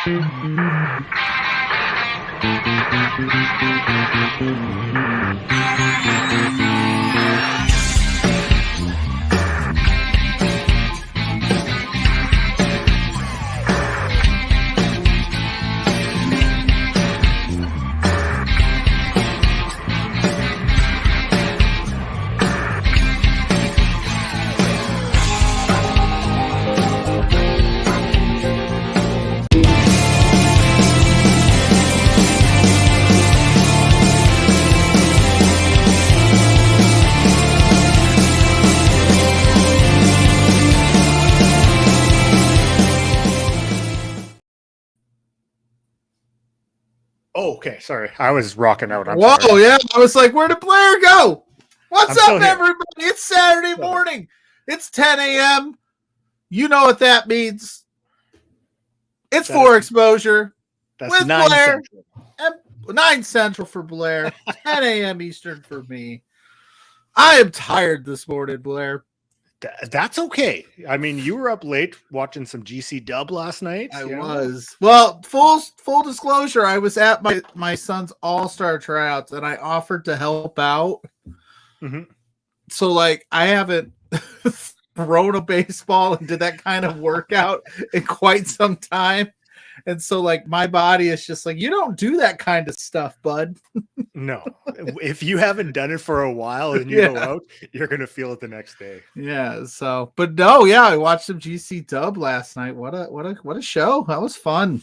Oh, okay. Sorry. I was rocking out. Whoa, sorry. Yeah. I was like, where did Blair go? What's up, everybody? It's Saturday morning. It's 10 a.m. You know what that means. It's For Exposure. That's with 9 Blair. Central. 9 Central for Blair. 10 a.m. Eastern for me. I am tired this morning, Blair. That's okay. I mean, you were up late watching some GCW last night. I was. Well, full disclosure, I was at my son's all-star tryouts, and I offered to help out. Mm-hmm. So, like, I haven't thrown a baseball and did that kind of workout in quite some time. And so, like, my body is just like, you don't do that kind of stuff, bud. No. If you haven't done it for a while and you go out, you're going to feel it the next day. Yeah. So, but no, yeah, I watched some GCW last night. What a show. That was fun.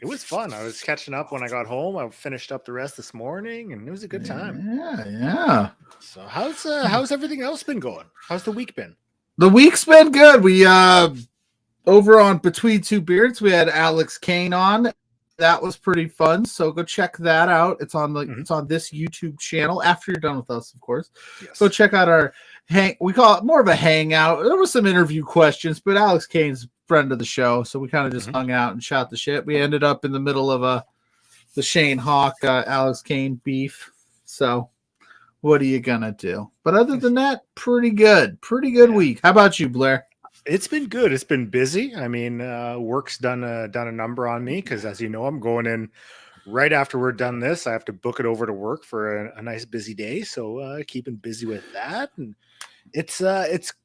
It was fun. I was catching up when I got home. I finished up the rest this morning, and it was a good time. Yeah. So how's everything else been going? How's the week been? The week's been good. We over on Between Two Beards, we had Alex Kane on. That was pretty fun. So go check that out. It's on it's on this YouTube channel after you're done with us, of course. Yes. Go check out our we call it more of a hangout. There was some interview questions, but Alex Kane's friend of the show, so we kind of just hung out and shot the shit. We ended up in the middle of the Shane Hawk Alex Kane beef. So what are you gonna do? But other than that, pretty good week. How about you, Blair? It's been good. It's been busy. I mean, work's done a number on me because, as you know, I'm going in right after we're done this. I have to book it over to work for a nice busy day. So keeping busy with that, and it's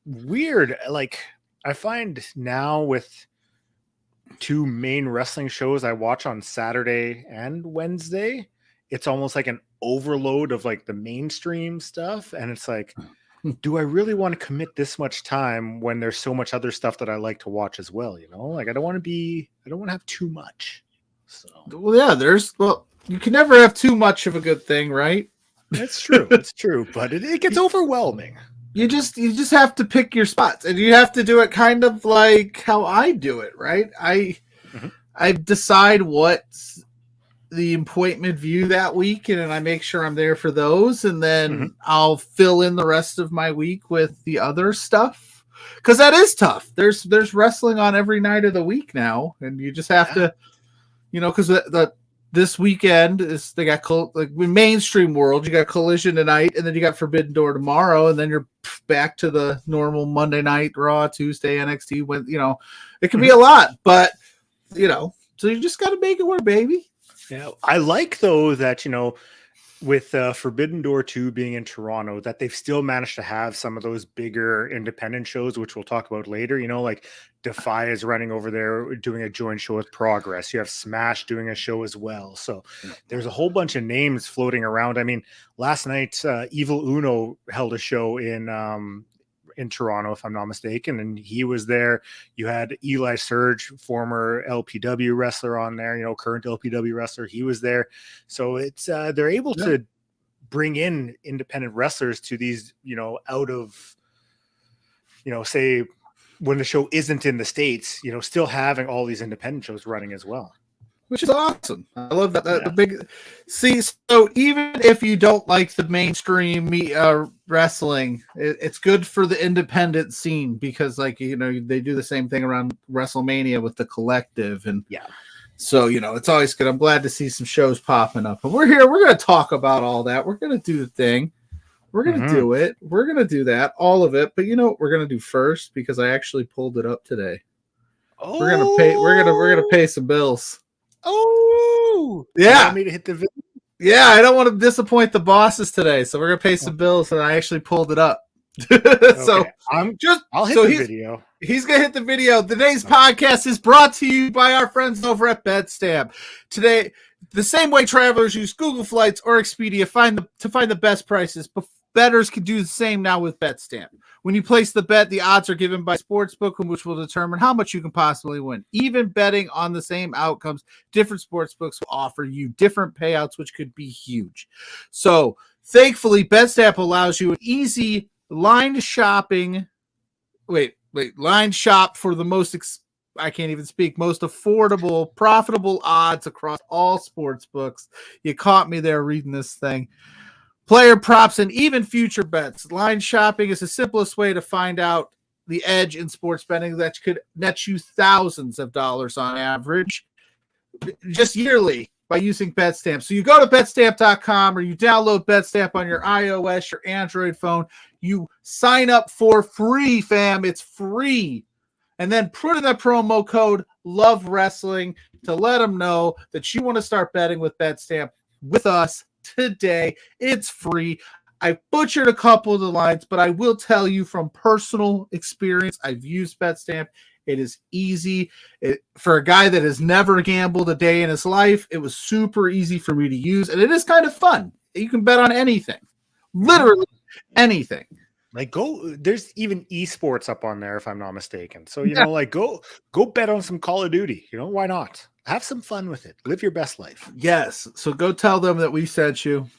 weird. Like, I find now with two main wrestling shows I watch on Saturday and Wednesday, it's almost like an overload of like the mainstream stuff, and it's like, do I really want to commit this much time when there's so much other stuff that I like to watch as well? You know, like I don't want to have too much. So, well, yeah, you can never have too much of a good thing, right? That's true. It's true, but it gets overwhelming. You just have to pick your spots, and you have to do it kind of like how I do it, right? I decide what's the appointment view that week, and then I make sure I'm there for those, and then I'll fill in the rest of my week with the other stuff, because that is tough. There's wrestling on every night of the week now, and you just have to, because this weekend is they got like mainstream world. You got Collision tonight, and then you got Forbidden Door tomorrow, and then you're back to the normal Monday night Raw, Tuesday NXT. When it can be a lot, but so you just got to make it work, baby. Yeah, I like though that with Forbidden Door 2 being in Toronto, that they've still managed to have some of those bigger independent shows, which we'll talk about later. Like DEFY is running over there doing a joint show with Progress. You have Smash doing a show as well. So there's a whole bunch of names floating around. I mean, last night Evil Uno held a show in Toronto, if I'm not mistaken, and he was there. You had Eli Surge, former LPW wrestler, on there, current LPW wrestler. He was there. So it's they're able to bring in independent wrestlers to these, out of, say when the show isn't in the States, still having all these independent shows running as well. Which is awesome. I love that. The big so even if you don't like the mainstream wrestling, it's good for the independent scene, because they do the same thing around WrestleMania with the Collective, and so it's always good. I'm glad to see some shows popping up, and we're here. We're going to talk about all that. We're going to do the thing. We're going to do it. We're going to do that, all of it. But what we're going to do first, because I actually pulled it up today. Oh, we're gonna pay some bills. Oh, Yeah. You want me to hit the video? Yeah, I don't want to disappoint the bosses today, so we're gonna pay some bills, and I actually pulled it up. So I'll hit the video. He's gonna hit the video. Today's podcast is brought to you by our friends over at Bedstamp. Today, the same way travelers use Google Flights or Expedia to find the best prices, bettors can do the same now with Bedstamp. When you place the bet, the odds are given by Sportsbook, which will determine how much you can possibly win. Even betting on the same outcomes, different sportsbooks will offer you different payouts, which could be huge. So, thankfully, Bedstamp allows you an easy line shopping. Line shop for the most most affordable, profitable odds across all sports books. You caught me there reading this thing. Player props and even future bets. Line shopping is the simplest way to find out the edge in sports betting that could net you thousands of dollars on average just yearly by using Betstamp. So you go to betstamp.com or you download Betstamp on your iOS, your Android phone. You sign up for free, fam. It's free. And then put in the promo code Love Wrestling to let them know that you want to start betting with Betstamp with us today. It's free. I butchered a couple of the lines, but I will tell you from personal experience, I've used Betstamp. It is easy. For a guy that has never gambled a day in his life, it was super easy for me to use, and it is kind of fun. You can bet on anything, literally anything. There's even esports up on there if I'm not mistaken. So, go bet on some Call of Duty. Why not? Have some fun with it. Live your best life. Yes. So go tell them that we sent you.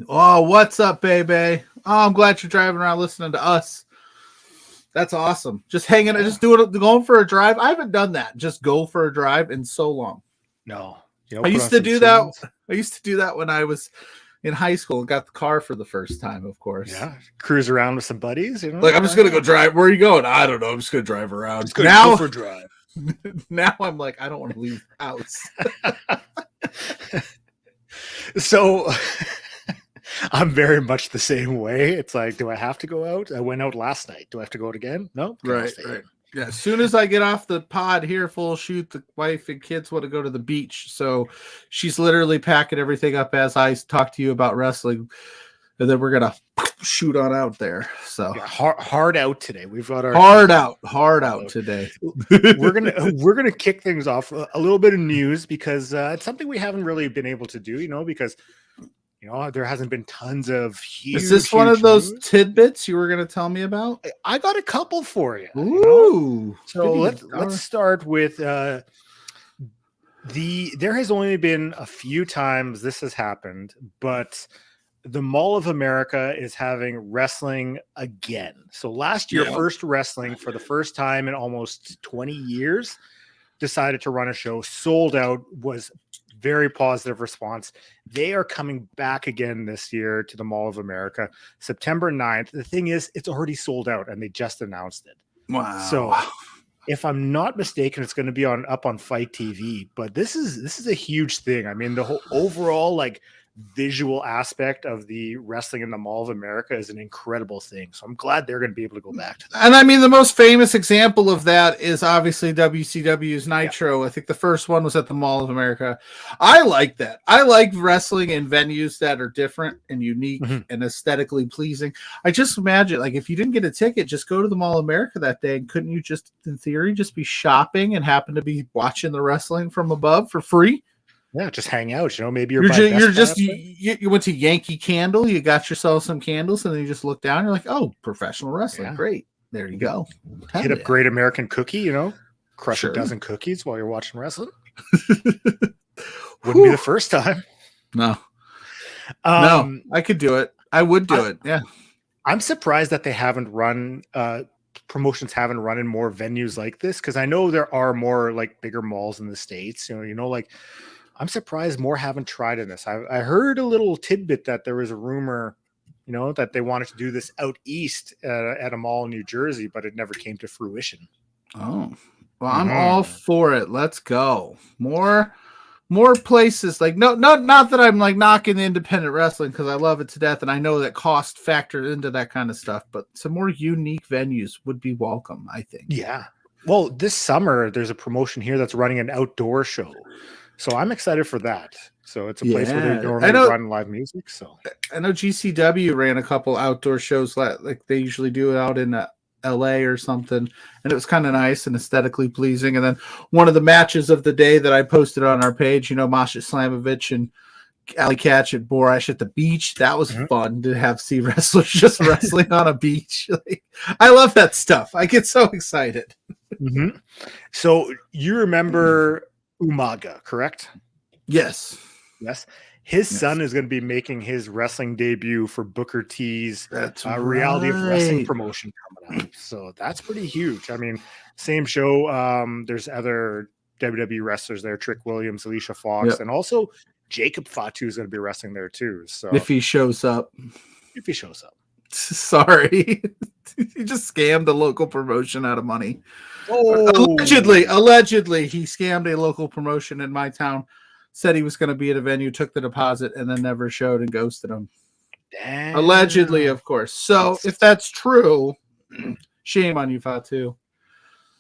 Oh, what's up, baby? Oh, I'm glad you're driving around listening to us. That's awesome. Just hanging, just going for a drive. I haven't done that. Just go for a drive in so long. No. I used to do that. I used to do that when I was in high school and got the car for the first time, of course. Yeah. Cruise around with some buddies. Like, I'm just going to go drive. Where are you going? I don't know. I'm just going to drive around. Just go for a drive. Now I'm like, I don't want to leave the house. So I'm very much the same way. It's like, do I have to go out? I went out last night. Do I have to go out again? No. Right. Yeah. As soon as I get off the pod here, full shoot, the wife and kids want to go to the beach. So she's literally packing everything up as I talk to you about wrestling. And then we're going to shoot on out there. So hard out today. We've got our hard out today. we're gonna kick things off a little bit of news because it's something we haven't really been able to do, because there hasn't been tons of huge. Is this one of those tidbits you were going to tell me about? I got a couple for you. Ooh. So let's start with there has only been a few times this has happened, but the Mall of America is having wrestling again. So last year, First Wrestling, for the first time in almost 20 years, decided to run a show, sold out, was very positive response. They are coming back again this year to the Mall of America, September 9th. The thing is, it's already sold out, and they just announced it. Wow. So if I'm not mistaken, it's going to be up on Fight TV, but this is a huge thing. I mean, the whole overall, visual aspect of the wrestling in the Mall of America is an incredible thing. So I'm glad they're going to be able to go back to that. And I mean, the most famous example of that is obviously WCW's Nitro. Yeah. I think the first one was at the Mall of America. I like that. I like wrestling in venues that are different and unique and aesthetically pleasing. I just imagine, if you didn't get a ticket, just go to the Mall of America that day. And couldn't you just, in theory, just be shopping and happen to be watching the wrestling from above for free? Yeah, just hang out. Maybe you went to Yankee Candle. You got yourself some candles, and then you just look down. You're like, oh, professional wrestling, great. There you go. Hit up Great American Cookie. Crush a dozen cookies while you're watching wrestling. Wouldn't be the first time. No, no, I could do it. I would do it. Yeah, I'm surprised that they haven't run. Promotions haven't run in more venues like this, because I know there are more bigger malls in the States. I'm surprised more haven't tried in this. I heard a little tidbit that there was a rumor, that they wanted to do this out east at a mall in New Jersey, but it never came to fruition. Oh, well, I'm all for it. Let's go. More places. Not that I'm knocking the independent wrestling, because I love it to death, and I know that cost factors into that kind of stuff. But some more unique venues would be welcome, I think. Yeah. Well, this summer there's a promotion here that's running an outdoor show. So I'm excited for that. So it's a place where they normally run live music. So I know GCW ran a couple outdoor shows like they usually do out in LA or something, and it was kind of nice and aesthetically pleasing. And then one of the matches of the day that I posted on our page, Masha Slamovich and Ali Catch at Borash at the beach. That was fun to see wrestlers just wrestling on a beach. I love that stuff. I get so excited. So you remember Umaga, correct? Yes. His son is going to be making his wrestling debut for Booker T's Reality of Wrestling promotion coming up. So that's pretty huge. I mean, same show. There's other WWE wrestlers there, Trick Williams, Alicia Fox, and also Jacob Fatu is going to be wrestling there too. So if he shows up. Sorry. He just scammed a local promotion out of money. Allegedly, he scammed a local promotion in my town. Said he was going to be at a venue, took the deposit, and then never showed and ghosted him. Damn. Allegedly, of course. So if that's true, shame on you, Fatu.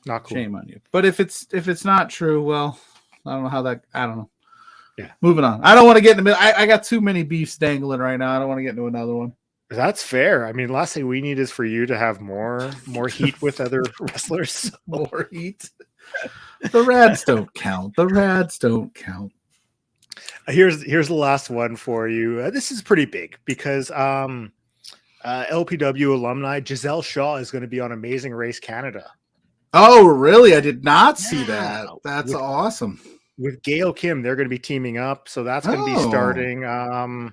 Not cool. Shame on you. But if it's not true, well, I don't know. Yeah. Moving on. I don't want to get into I got too many beefs dangling right now. I don't want to get into another one. That's fair. I mean, last thing we need is for you to have more heat with other wrestlers. More heat. The Rads don't count. Here's the last one for you. This is pretty big because LPW alumni Giselle Shaw is going to be on Amazing Race Canada. Oh, really? I did not see that. That's awesome. With Gail Kim, they're going to be teaming up. So that's going to be starting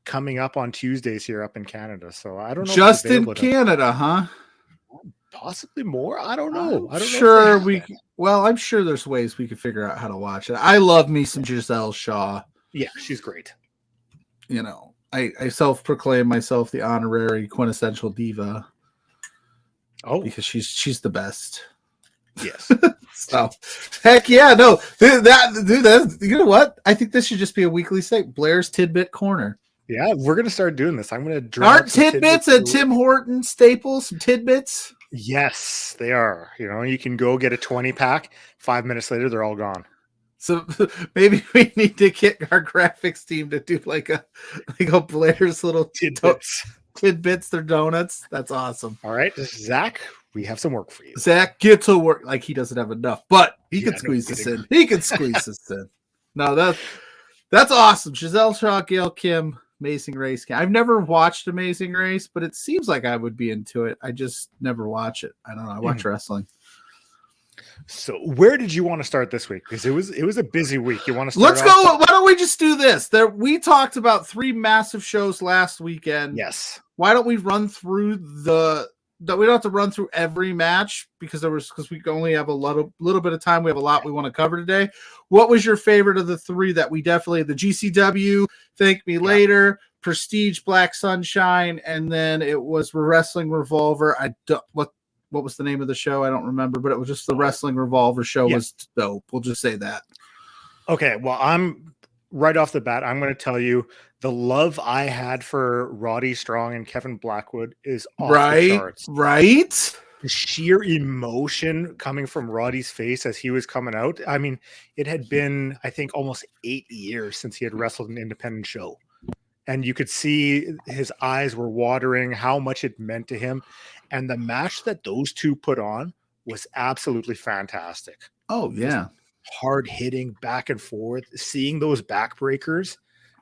coming up on Tuesdays here up in Canada. So I don't know. Just in Canada, huh? Possibly more. I don't know. I'm sure there's ways we could figure out how to watch it. I love me some Giselle Shaw. Yeah, she's great. I self-proclaim myself the honorary quintessential diva. Oh, because she's the best. Yes. So, heck yeah, no. That you know what? I think this should just be a weekly segment. Blair's Tidbit Corner. Yeah, we're gonna start doing this. I'm gonna draw. Aren't tidbits a Tim Horton staple? Some tidbits. Yes, they are. You can go get a 20-pack. 5 minutes later, they're all gone. So maybe we need to get our graphics team to do like a Blair's little tidbits. They're donuts. That's awesome. All right, Zach, we have some work for you. Zach, get to work. Like he doesn't have enough, but he can squeeze this in. He can squeeze this in. No, that's awesome. Giselle Shaw, Gail Kim, Amazing Race. I've never watched Amazing Race, but it seems like I would be into it. I just never watch it. I don't know. I watch wrestling. So where did you want to start this week? Because it was a busy week. You want to start? Let's go. Why don't we just do this? We talked about 3 massive shows last weekend. Yes. Why don't we run through we don't have to run through every match because we only have a little bit of time. We have a lot we want to cover today. What was your favorite of the 3 that we definitely the GCW? Thank Me Later, Prestige, Black Sunshine, and then it was Wrestling Revolver. What was the name of the show? I don't remember, but it was just the Wrestling Revolver show was dope. We'll just say that. Okay. Well, I'm right off the bat. I'm going to tell you the love I had for Roddy Strong and Kevin Blackwood is off the charts. Right. The sheer emotion coming from Roddy's face as he was coming out. I mean, it had been, I think, almost 8 years since he had wrestled an independent show. And you could see his eyes were watering, how much it meant to him. And the match that those two put on was absolutely fantastic. Oh, yeah. Hard hitting back and forth, seeing those backbreakers.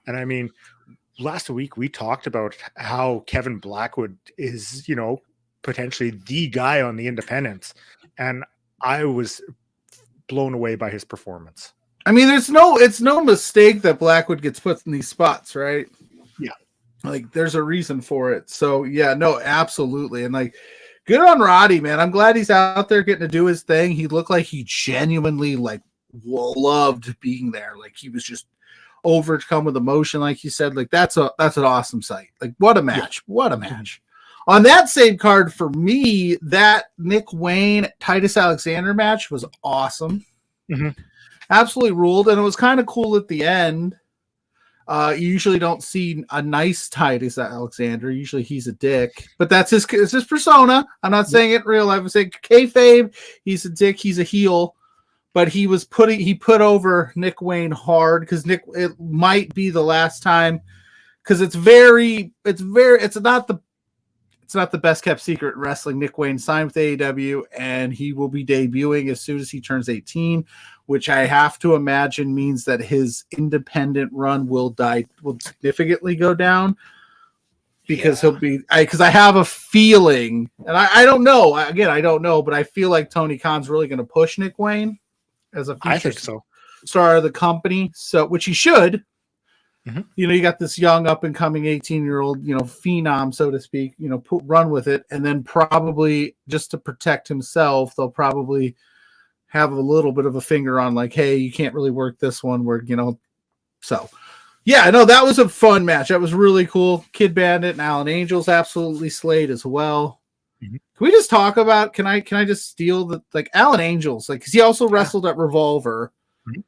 And I mean, last week we talked about how Kevin Blackwood is, potentially the guy on the independents. And I was blown away by his performance. I mean, it's no mistake that Blackwood gets put in these spots, right? Yeah. Like there's a reason for it. So yeah, no, absolutely. And like, good on Roddy, man. I'm glad he's out there getting to do his thing. He looked like he genuinely loved being there. Like he was just overcome with emotion. Like you said, like that's an awesome sight. Like what a match. Yeah. What a match. On that same card for me, that Nick Wayne, Titus Alexander match was awesome. Mm-hmm. Absolutely ruled. And it was kind of cool at the end. You usually don't see a nice Titus Alexander. Usually he's a dick, but it's his persona. I'm not saying it in real life. I'm saying kayfabe. He's a dick. He's a heel. but he put over Nick Wayne hard because it might be the last time, because it's not the best kept secret in wrestling. Nick Wayne signed with AEW, and he will be debuting as soon as he turns 18, which I have to imagine means that his independent run will significantly go down, because he'll be, because I have a feeling, and I don't know, again, I don't know, but I feel like Tony Khan's really going to push Nick Wayne as a future star of the company, so, which he should. Mm-hmm. You know, you got this young up and coming 18-year-old, you know, phenom, so to speak, you know, run with it. And then probably just to protect himself, they'll probably have a little bit of a finger on like, hey, you can't really work this one where, you know, so yeah, no, that was a fun match. That was really cool. Kid Bandit and Alan Angels absolutely slayed as well. Mm-hmm. Can we just talk about, can I just steal the, like, Alan Angels, like, cause he also wrestled at Revolver. Mm-hmm.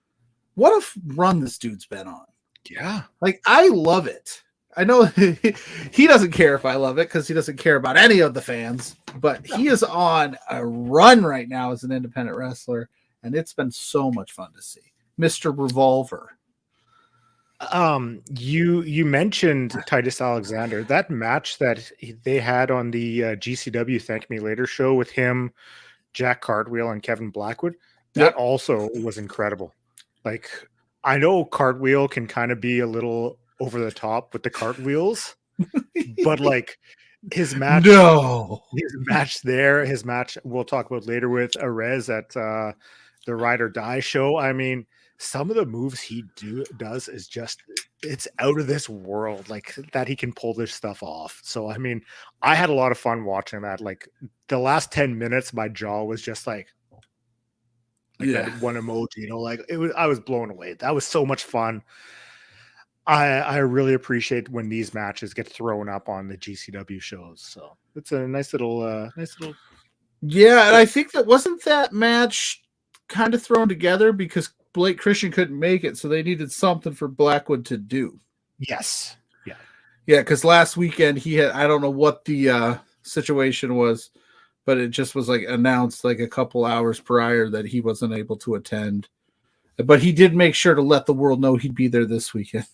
What a run this dude's been on. Yeah. Like, I love it. I know he doesn't care if I love it because he doesn't care about any of the fans, but he is on a run right now as an independent wrestler, and it's been so much fun to see. Mr. Revolver. You mentioned Titus Alexander. That match that they had on the GCW Thank Me Later show with him, Jack Cartwheel, and Kevin Blackwood, that also was incredible. Like, I know Cartwheel can kind of be a little over the top with the cartwheels, but like his match, his match we'll talk about later with Arez at the Ride or Die show. I mean, some of the moves he does is just, it's out of this world, like that he can pull this stuff off. So I mean, I had a lot of fun watching that. Like the last 10 minutes, my jaw was just like that one emoji, you know, like it was, I was blown away. That was so much fun. I really appreciate when these matches get thrown up on the GCW shows. So it's a nice little. Yeah, and I think that match kind of thrown together because Blake Christian couldn't make it, so they needed something for Blackwood to do. Yes. Yeah, because last weekend he had, I don't know what the situation was, but it just was like announced like a couple hours prior that he wasn't able to attend. But he did make sure to let the world know he'd be there this weekend.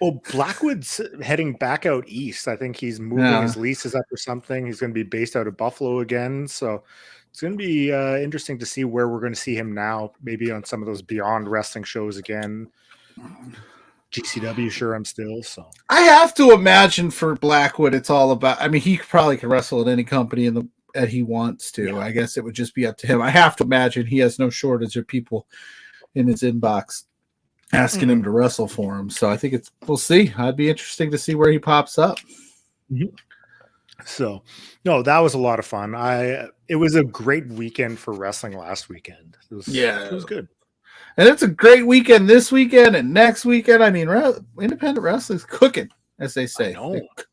Well, Blackwood's heading back out east. I think he's moving his leases up or something. He's going to be based out of Buffalo again. So it's going to be interesting to see where we're going to see him now. Maybe on some of those Beyond Wrestling shows again. GCW, sure, I'm still. So I have to imagine for Blackwood, it's all about, I mean, he probably can wrestle at any company that he wants to. Yeah. I guess it would just be up to him. I have to imagine he has no shortage of people in his inbox asking him to wrestle for him. So I think we'll see. I'd be interesting to see where he pops up. Mm-hmm. So, no, that was a lot of fun. It was a great weekend for wrestling last weekend. It was good. And it's a great weekend this weekend and next weekend. I mean, independent wrestling's cooking, as they say.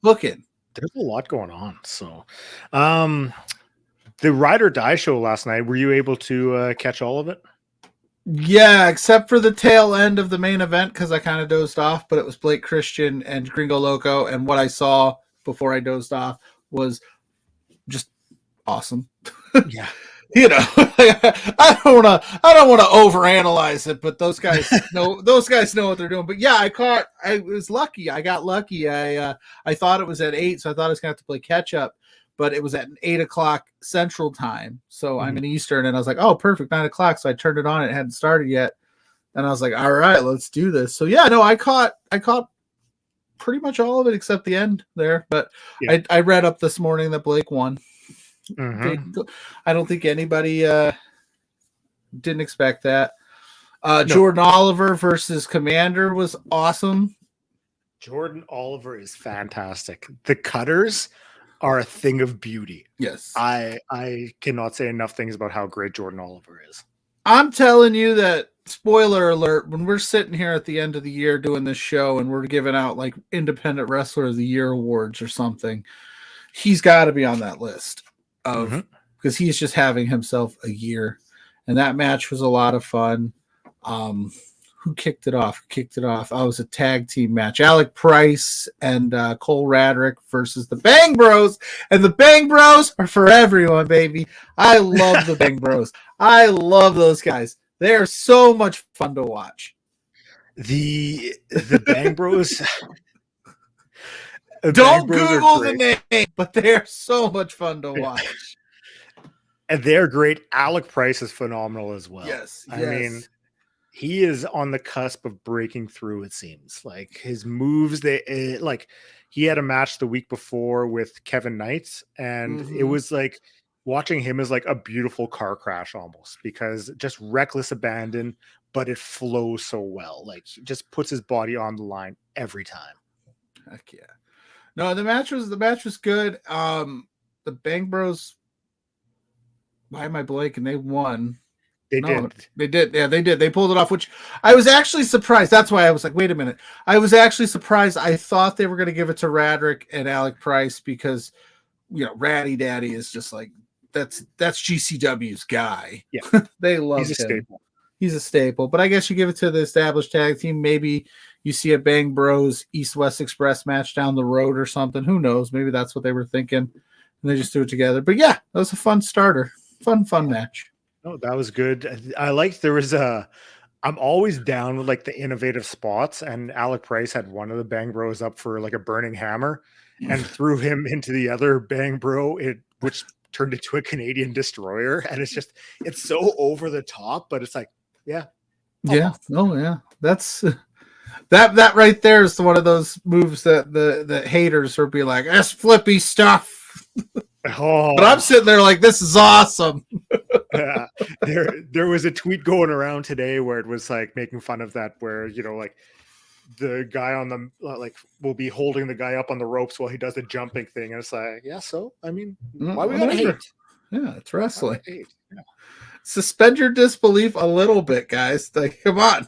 Cooking. There's a lot going on. So, the Ride or Die show last night, were you able to catch all of it? Yeah, except for the tail end of the main event because I kind of dozed off, but it was Blake Christian and Gringo Loco, and what I saw before I dozed off was just awesome. Yeah. You know, I don't want to overanalyze it, but those guys know what they're doing. But yeah, I was lucky. I got lucky. I thought it was at 8, so I thought I was gonna have to play catch up. But it was at 8:00 Central Time. So I'm in Eastern, and I was like, oh, perfect, 9:00. So I turned it on. It hadn't started yet. And I was like, all right, let's do this. So yeah, no, I caught pretty much all of it except the end there. But yeah. I read up this morning that Blake won. Mm-hmm. I don't think anybody didn't expect that. No. Jordan Oliver versus Commander was awesome. Jordan Oliver is fantastic. The cutters are a thing of beauty. Yes. I cannot say enough things about how great Jordan Oliver is. I'm telling you that, spoiler alert, when we're sitting here at the end of the year doing this show and we're giving out like Independent Wrestler of the Year awards or something, he's got to be on that list of because he's just having himself a year. And that match was a lot of fun. who kicked it off? Oh, it was a tag team match. Alec Price and Cole Radrick versus the Bang Bros. And the Bang Bros are for everyone, baby. I love the Bang Bros. I love those guys. They are so much fun to watch. The Bang Bros. Don't Google the name, but they are so much fun to watch. And they're great. Alec Price is phenomenal as well. Yes. I mean, he is on the cusp of breaking through, it seems. Like his moves, like he had a match the week before with Kevin Knight, and it was like watching him is like a beautiful car crash almost, because just reckless abandon, but it flows so well. Like he just puts his body on the line every time. Heck yeah. No, the match was good. The Bang Bros, why am I blanking? They won. They did. Yeah, they did. They pulled it off, which I was actually surprised. That's why I was like, wait a minute. I was actually surprised. I thought they were going to give it to Radrick and Alec Price because, you know, Ratty Daddy is just like, that's GCW's guy. Yeah. They love him. He's a staple. But I guess you give it to the established tag team. Maybe you see a Bang Bros East-West Express match down the road or something. Who knows? Maybe that's what they were thinking. And they just do it together. But yeah, that was a fun starter. Fun match. Oh, that was good. I liked I'm always down with like the innovative spots, and Alec Price had one of the Bang Bros up for like a burning hammer and threw him into the other Bang Bro, which turned into a Canadian destroyer. And it's so over the top, but it's like, yeah. Yeah. Oh yeah. That's that right there is one of those moves that the haters will be like, that's flippy stuff. Oh. But I'm sitting there like, this is awesome. There was a tweet going around today where it was like making fun of that, where, you know, like the guy on the like will be holding the guy up on the ropes while he does the jumping thing, and it's like, yeah, so I mean, why we gotta hate? Yeah, it's wrestling. Yeah. Suspend your disbelief a little bit, guys. Like, come on.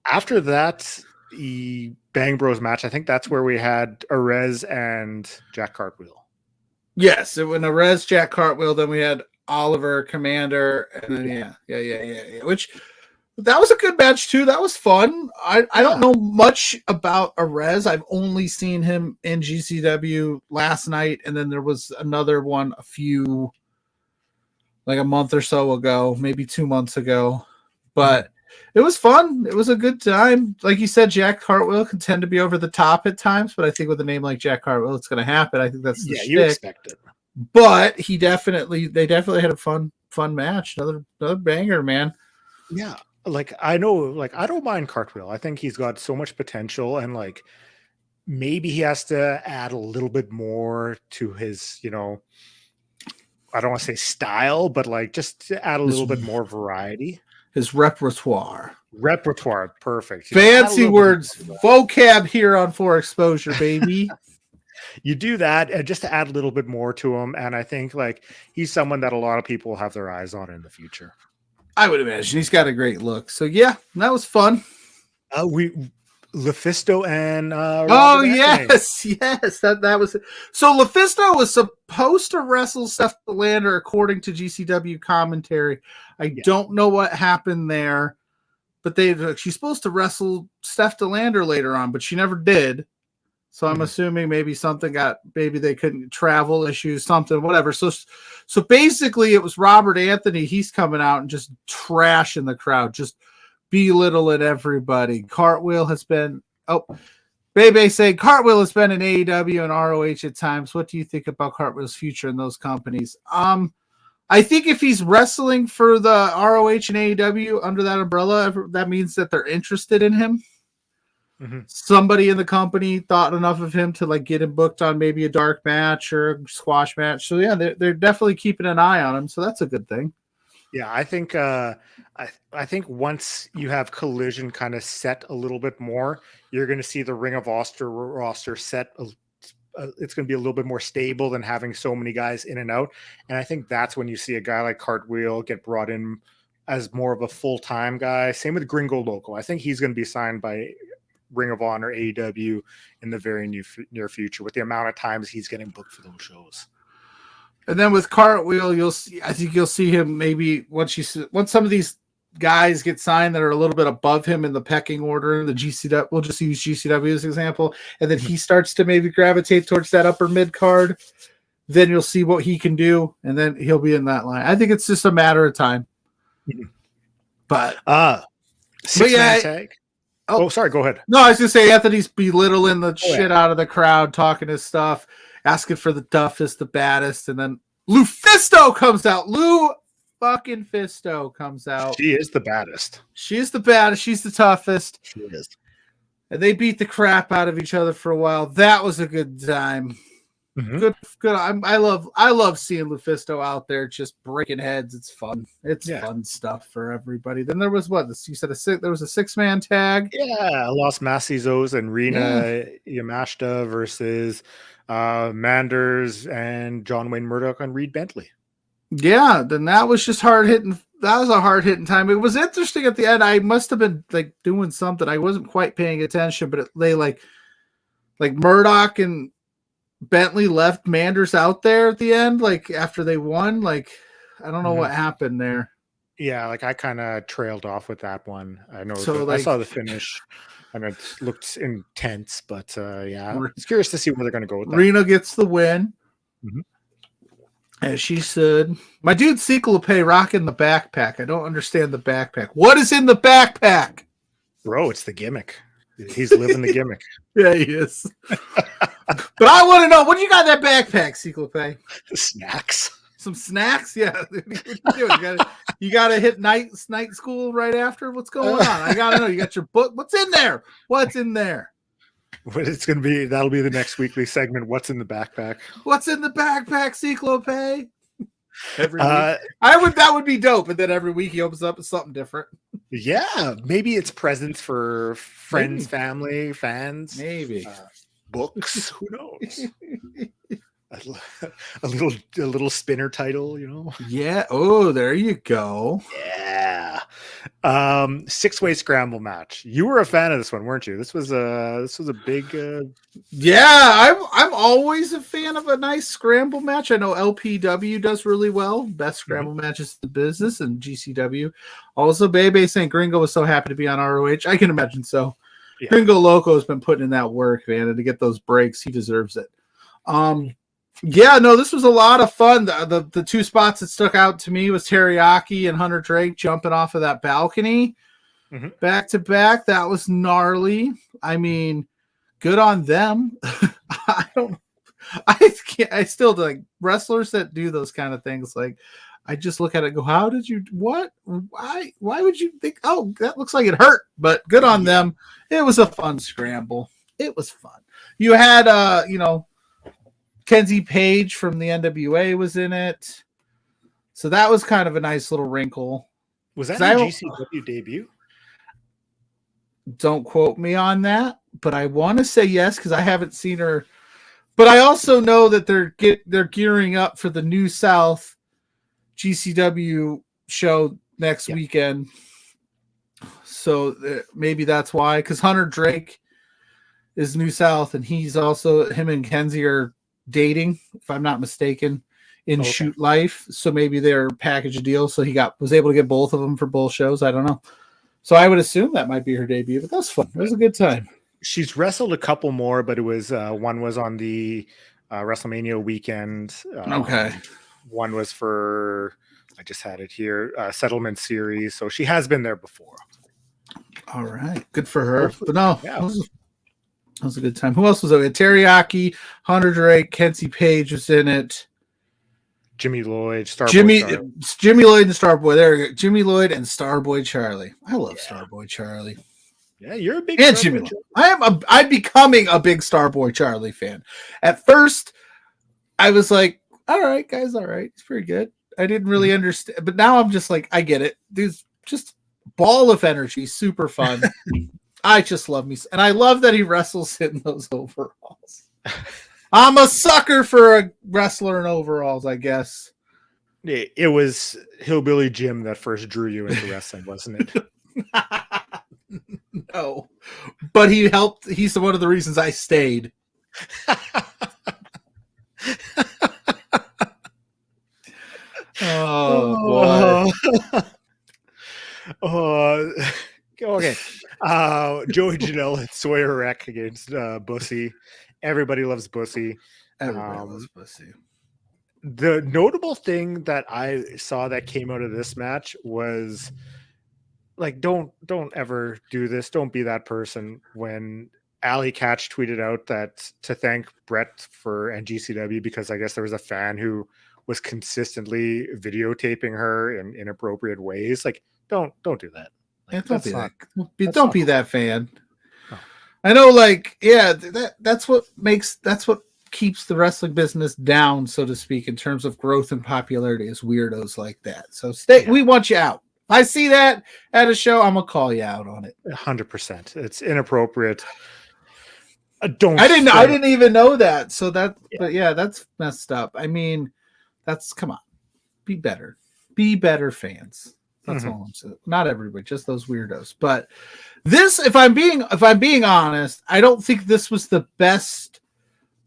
After that, the Bang Bros match, I think that's where we had Arez and Jack Cartwheel. Yes, when Arez, Jack Cartwheel, then we had Oliver, Commander, and then yeah. Which that was a good match too. That was fun. I don't know much about Arez. I've only seen him in GCW last night, and then there was another one like a month or so ago, maybe 2 months ago. But it was fun. It was a good time. Like you said, Jack Cartwheel can tend to be over the top at times, but I think with a name like Jack Cartwheel, it's going to happen. I think that's the shtick. You expect it. But they definitely had a fun match. Another banger, man. Yeah. Like I know, like I don't mind Cartwheel. I think he's got so much potential, and like maybe he has to add a little bit more to his, you know, I don't want to say style, but like just to add a little bit more variety. His repertoire, perfect. Fancy words, vocab here on For Exposure, baby. You do that just to add a little bit more to him, and I think like he's someone that a lot of people have their eyes on in the future. I would imagine he's got a great look. So yeah, that was fun. Lufisto and yes, that was it. So Lufisto was supposed to wrestle Steph Delander according to GCW commentary. I don't know what happened there, but she's supposed to wrestle Steph Delander later on, but she never did. So I'm assuming maybe they couldn't travel issues, something, whatever. So basically it was Robert Anthony. He's coming out and just trashing the crowd, just belittling everybody. Cartwheel has been, Bebe saying Cartwheel has been in AEW and ROH at times. What do you think about Cartwheel's future in those companies? I think if he's wrestling for the ROH and AEW under that umbrella, that means that they're interested in him. Somebody in the company thought enough of him to like get him booked on maybe a dark match or a squash match. So yeah, they're definitely keeping an eye on him. So that's a good thing. Yeah, I think I think once you have Collision kind of set a little bit more, you're going to see the Ring of Honor roster set. It's going to be a little bit more stable than having so many guys in and out. And I think that's when you see a guy like Cartwheel get brought in as more of a full-time guy. Same with Gringo Loco. I think he's going to be signed by Ring of Honor, AEW in the very near future with the amount of times he's getting booked for those shows. And then with Cartwheel, I think you'll see him maybe once some of these guys get signed that are a little bit above him in the pecking order. The GCW, we'll just use GCW as an example, and then he starts to maybe gravitate towards that upper mid card. Then you'll see what he can do, and then he'll be in that line. I think it's just a matter of time. But 6-man tag. Oh, sorry. Go ahead. No, I was gonna say Anthony's belittling the shit out of the crowd, talking his stuff, asking for the toughest, the baddest, and then Lufisto comes out. Lou fucking Fisto comes out. She is the baddest. She is the baddest. She's the toughest. She is. And they beat the crap out of each other for a while. That was a good time. Good. I love seeing Lufisto out there just breaking heads. It's fun. It's fun stuff for everybody. Then there was you said there was a 6-man tag. Yeah, Los Macizos and Rena Yamashita versus Manders and John Wayne Murdoch and Reed Bentley. Yeah, then that was just hard hitting. That was a hard hitting time. It was interesting at the end. I must have been like doing something. I wasn't quite paying attention, but they like Murdoch and Bentley left Manders out there at the end, like after they won. Like, I don't know what happened there. Yeah, like I kind of trailed off with that one. I know. So, I saw the finish, and it looked intense. But I was curious to see where they're going to go with that. Reno gets the win, as she said. My dude Cyclope rocking the backpack. I don't understand the backpack. What is in the backpack, bro? It's the gimmick. He's living the gimmick. Yeah, he is. But I want to know, what do you got in that backpack, Cyclope? Snacks. Some snacks? Yeah. You gotta hit night school right after? What's going on? I gotta know. You got your book. What's in there? What's in there? What it's gonna be, that'll be the next weekly segment. What's in the backpack? What's in the backpack, Cyclope? Every week. That would be dope. And then every week he opens up with something different. Yeah. Maybe it's presents for friends, family, fans. Maybe. Books. Who knows? a little spinner title, you know. Yeah. Oh, there you go. Yeah. 6-way scramble match. You were a fan of this one, weren't you? This was a big. Yeah, I'm always a fan of a nice scramble match. I know LPW does really well. Best scramble matches in the business, and GCW. Also, Bebe St. Gringo was so happy to be on ROH. I can imagine so. Yeah. Gringo Loco has been putting in that work, man, and to get those breaks, he deserves it. Yeah, no, this was a lot of fun. The two spots that stuck out to me was Teriyaki and Hunter Drake jumping off of that balcony back to back. That was gnarly. I mean, good on them. I still like wrestlers that do those kind of things. Like, I just look at it and go, how did you, what? Why would you think, oh, that looks like it hurt, but good on them. It was a fun scramble. It was fun. You had, Kenzie Page from the NWA was in it. So that was kind of a nice little wrinkle. Was that a GCW debut? Don't quote me on that, but I want to say yes because I haven't seen her. But I also know that they're gearing up for the New South GCW show next weekend. So maybe that's why, because Hunter Drake is New South, and he's also, him and Kenzie are dating, if I'm not mistaken, in Shoot Life. So maybe they're package a deal. So he was able to get both of them for both shows. I don't know. So I would assume that might be her debut, but that's fun. It was a good time. She's wrestled a couple more, but it was one was on the WrestleMania weekend. One was for, I just had it here, Settlement Series. So she has been there before. All right. Good for her. But no, that was a good time. Who else was there? Teriyaki, Hunter Drake, Kenzie Page was in it. Jimmy Lloyd, Jimmy Lloyd and Starboy. There we go. Jimmy Lloyd and Starboy Charlie. I love Starboy Charlie. Yeah, you're a big and Jimmy Lloyd. I'm becoming a big Starboy Charlie fan. At first, I was like, all right, guys, all right. It's pretty good. I didn't really understand, but now I'm just like, I get it. Dude's just ball of energy, super fun. I just love me. And I love that he wrestles in those overalls. I'm a sucker for a wrestler in overalls, I guess. It was Hillbilly Jim that first drew you into wrestling, wasn't it? No. But he helped. He's one of the reasons I stayed. Oh, boy. Uh, okay. Joey Janelle and Sawyer Wreck against Bussy. Everybody loves Bussy. Everybody loves pussy. The notable thing that I saw that came out of this match was like, don't ever do this. Don't be that person. When Alley Catch tweeted out that to thank Brett for and GCW because I guess there was a fan who was consistently videotaping her in inappropriate ways. Like, don't do that. Like, Yeah, don't be not that fan. Oh. I know, like, yeah, that's what keeps the wrestling business down, so to speak, in terms of growth and popularity, is weirdos like that. So we want you out. If I see that at a show, I'm gonna call you out on it. 100%. It's inappropriate. I didn't even know that. So that, yeah. But yeah, that's messed up. I mean, come on, be better, fans. That's all I'm saying. Not everybody, just those weirdos. But this, if I'm being honest, I don't think this was the best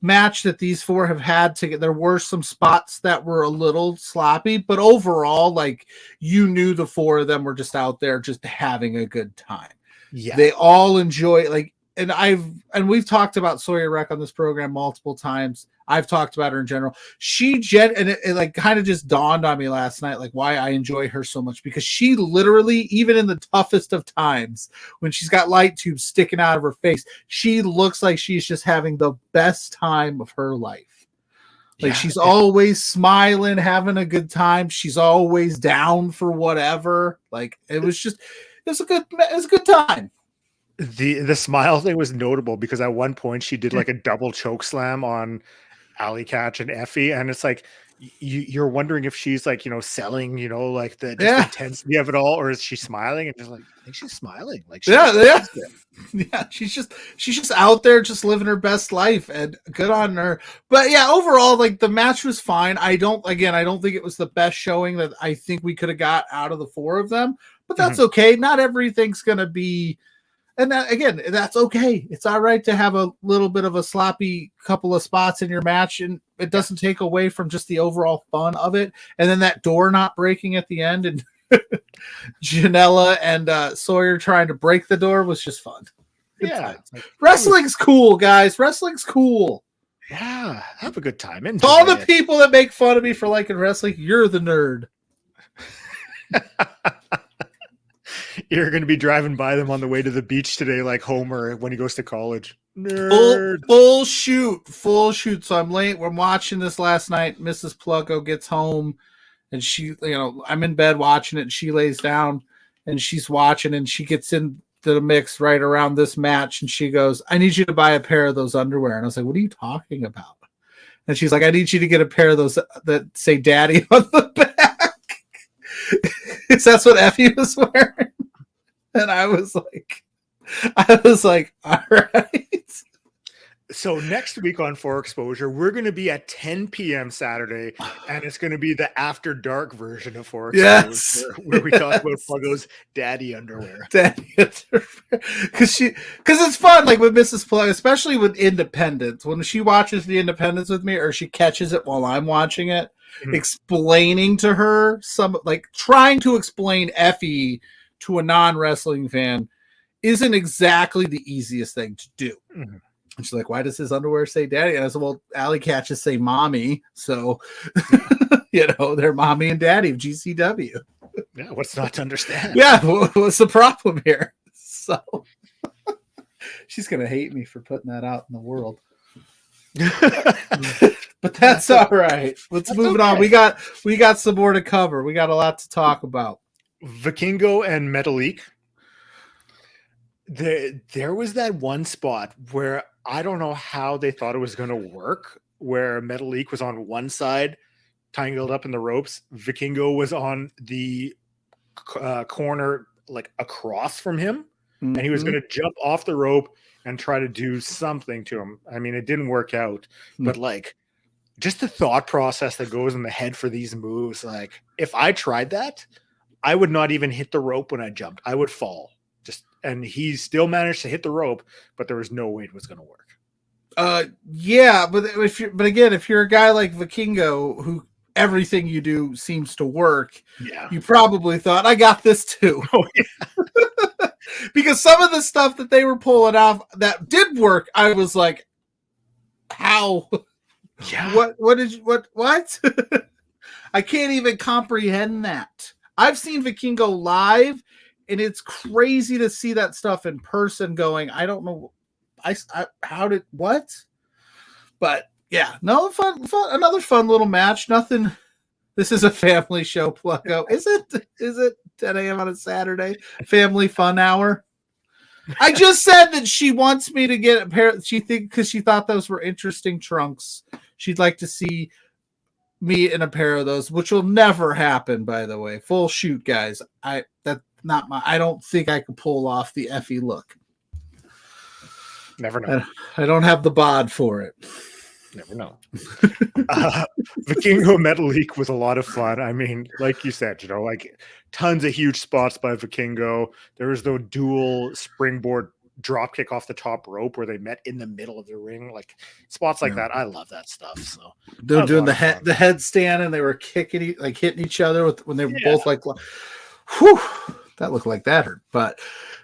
match that these four have had to get. There were some spots that were a little sloppy, but overall, like, you knew the four of them were just out there just having a good time. Yeah, they all enjoy, like, and we've talked about Sawyer Wreck on this program multiple times. I've talked about her in general. And it like kind of just dawned on me last night, like, why I enjoy her so much, because she literally, even in the toughest of times, when she's got light tubes sticking out of her face, she looks like she's just having the best time of her life. Like, she's always smiling, having a good time. She's always down for whatever. Like, it was a good time. The smile thing was notable because at one point she did like a double choke slam on Alley Catch and Effie, and it's like you're wondering if she's like, selling, like the intensity of it all, or is she smiling? And just like, I think she's smiling. Like, yeah, she's just out there just living her best life, and good on her. But yeah, overall, like, the match was fine. I don't think it was the best showing that I think we could have got out of the four of them, but that's okay. Not everything's gonna be. And that, again, that's okay. It's all right to have a little bit of a sloppy couple of spots in your match, and it doesn't take away from just the overall fun of it. And then that door not breaking at the end, and Janella and Sawyer trying to break the door was just fun. Wrestling's cool, guys. Wrestling's cool. Yeah, have a good time. To all the people that make fun of me for liking wrestling, you're the nerd. You're going to be driving by them on the way to the beach today, like Homer when he goes to college. Nerd. Full shoot. So I'm late. We're watching this last night. Mrs. Pluggo gets home, and she, I'm in bed watching it, and she lays down, and she's watching, and she gets into the mix right around this match, and she goes, "I need you to buy a pair of those underwear." And I was like, "What are you talking about?" And she's like, "I need you to get a pair of those that say Daddy on the back." Because that's what Effie was wearing. And I was like, all right. So next week on For Exposure, we're going to be at 10 p.m. Saturday, and it's going to be the after dark version of For Exposure, where we talk about Pluggo's daddy underwear. Because it's fun, like with Mrs. Pluggo, especially with Independence. When she watches the Independence with me, or she catches it while I'm watching it, explaining to her trying to explain Effie to a non-wrestling fan isn't exactly the easiest thing to do. And she's like, "Why does his underwear say Daddy?" And I said, "Well, Alley Catches say Mommy, so they're Mommy and Daddy of GCW." Yeah, what's not to understand? Yeah, what's the problem here? So she's gonna hate me for putting that out in the world. But that's all right. Let's move it on. We got some more to cover. We got a lot to talk about. Vikingo and Metalik. There was that one spot where I don't know how they thought it was going to work, where Metalik was on one side, tangled up in the ropes. Vikingo was on the corner, like across from him, and he was going to jump off the rope and try to do something to him. I mean, it didn't work out, but like, just the thought process that goes in the head for these moves. Like, if I tried that, I would not even hit the rope when I jumped. I would fall. And he still managed to hit the rope, but there was no way it was going to work. Yeah, but if you're a guy like Vikingo, who everything you do seems to work. Yeah. You probably thought, I got this too. Oh, yeah. Because some of the stuff that they were pulling off that did work, I was like, how? Yeah. What? I can't even comprehend that. I've seen Vikingo live, and it's crazy to see that stuff in person going, I don't know. What? But yeah, no, fun, another fun little match. Nothing. This is a family show, Pluggo. Is it 10 a.m. on a Saturday? Family fun hour. I just said that she wants me to get a pair. Because she thought those were interesting trunks. She'd like to see me in a pair of those, which will never happen, by the way. Full shoot, guys. I don't think I could pull off the Effie look. Never know. I don't have the bod for it. Never know. Vikingo Metal Leak was a lot of fun. I mean, like you said, like tons of huge spots by Vikingo. There was no dual springboard drop kick off the top rope where they met in the middle of the ring. Like spots like that. I love that stuff. So they're doing the headstand, and they were hitting each other when they were both like, whew, that looked like that hurt. But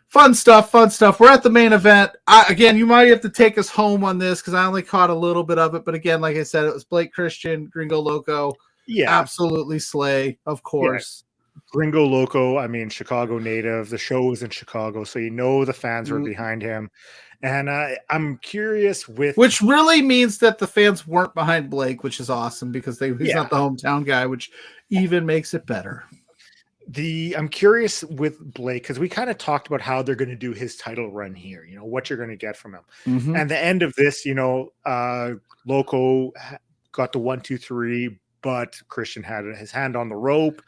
fun stuff. We're at the main event. Again, you might have to take us home on this because I only caught a little bit of it. But again, like I said, it was Blake Christian, Gringo Loco. Yeah. Absolutely slay, of course. Yeah. Gringo Loco, I mean, Chicago native. The show was in Chicago, so the fans were behind him. And I'm curious which really means that the fans weren't behind Blake, which is awesome because he's not the hometown guy, which even makes it better. I'm curious with Blake because we kind of talked about how they're going to do his title run here, what you're going to get from him. Mm-hmm. And the end of this, Loco got the 1, 2, 3, but Christian had his hand on the rope,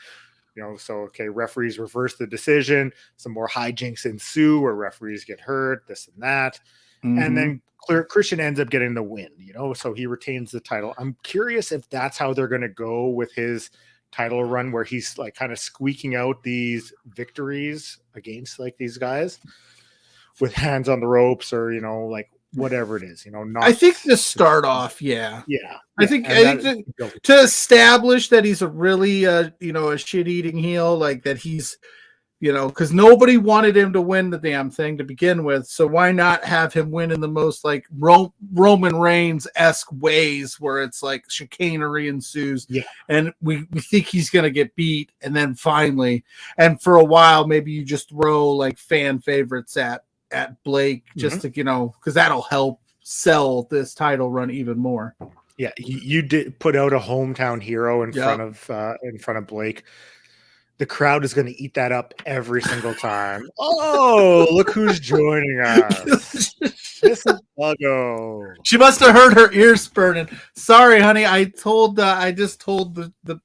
so, okay, referees reverse the decision. Some more hijinks ensue where referees get hurt, this and that. Mm-hmm. And then Christian ends up getting the win, so he retains the title. I'm curious if that's how they're going to go with his title run, where he's like kind of squeaking out these victories against like these guys with hands on the ropes or like whatever it is, I think to start off, I think to establish that he's a really a shit-eating heel, like that he's because nobody wanted him to win the damn thing to begin with, so why not have him win in the most like Roman Reigns-esque ways where it's like chicanery ensues, and we think he's gonna get beat, and then finally, and for a while maybe you just throw like fan favorites at Blake just to because that'll help sell this title run even more. Yeah, you did put out a hometown hero in front of Blake. The crowd is going to eat that up every single time. Oh, look who's joining us. This is Pluggo. She must have heard her ears burning. Sorry, honey. I just told the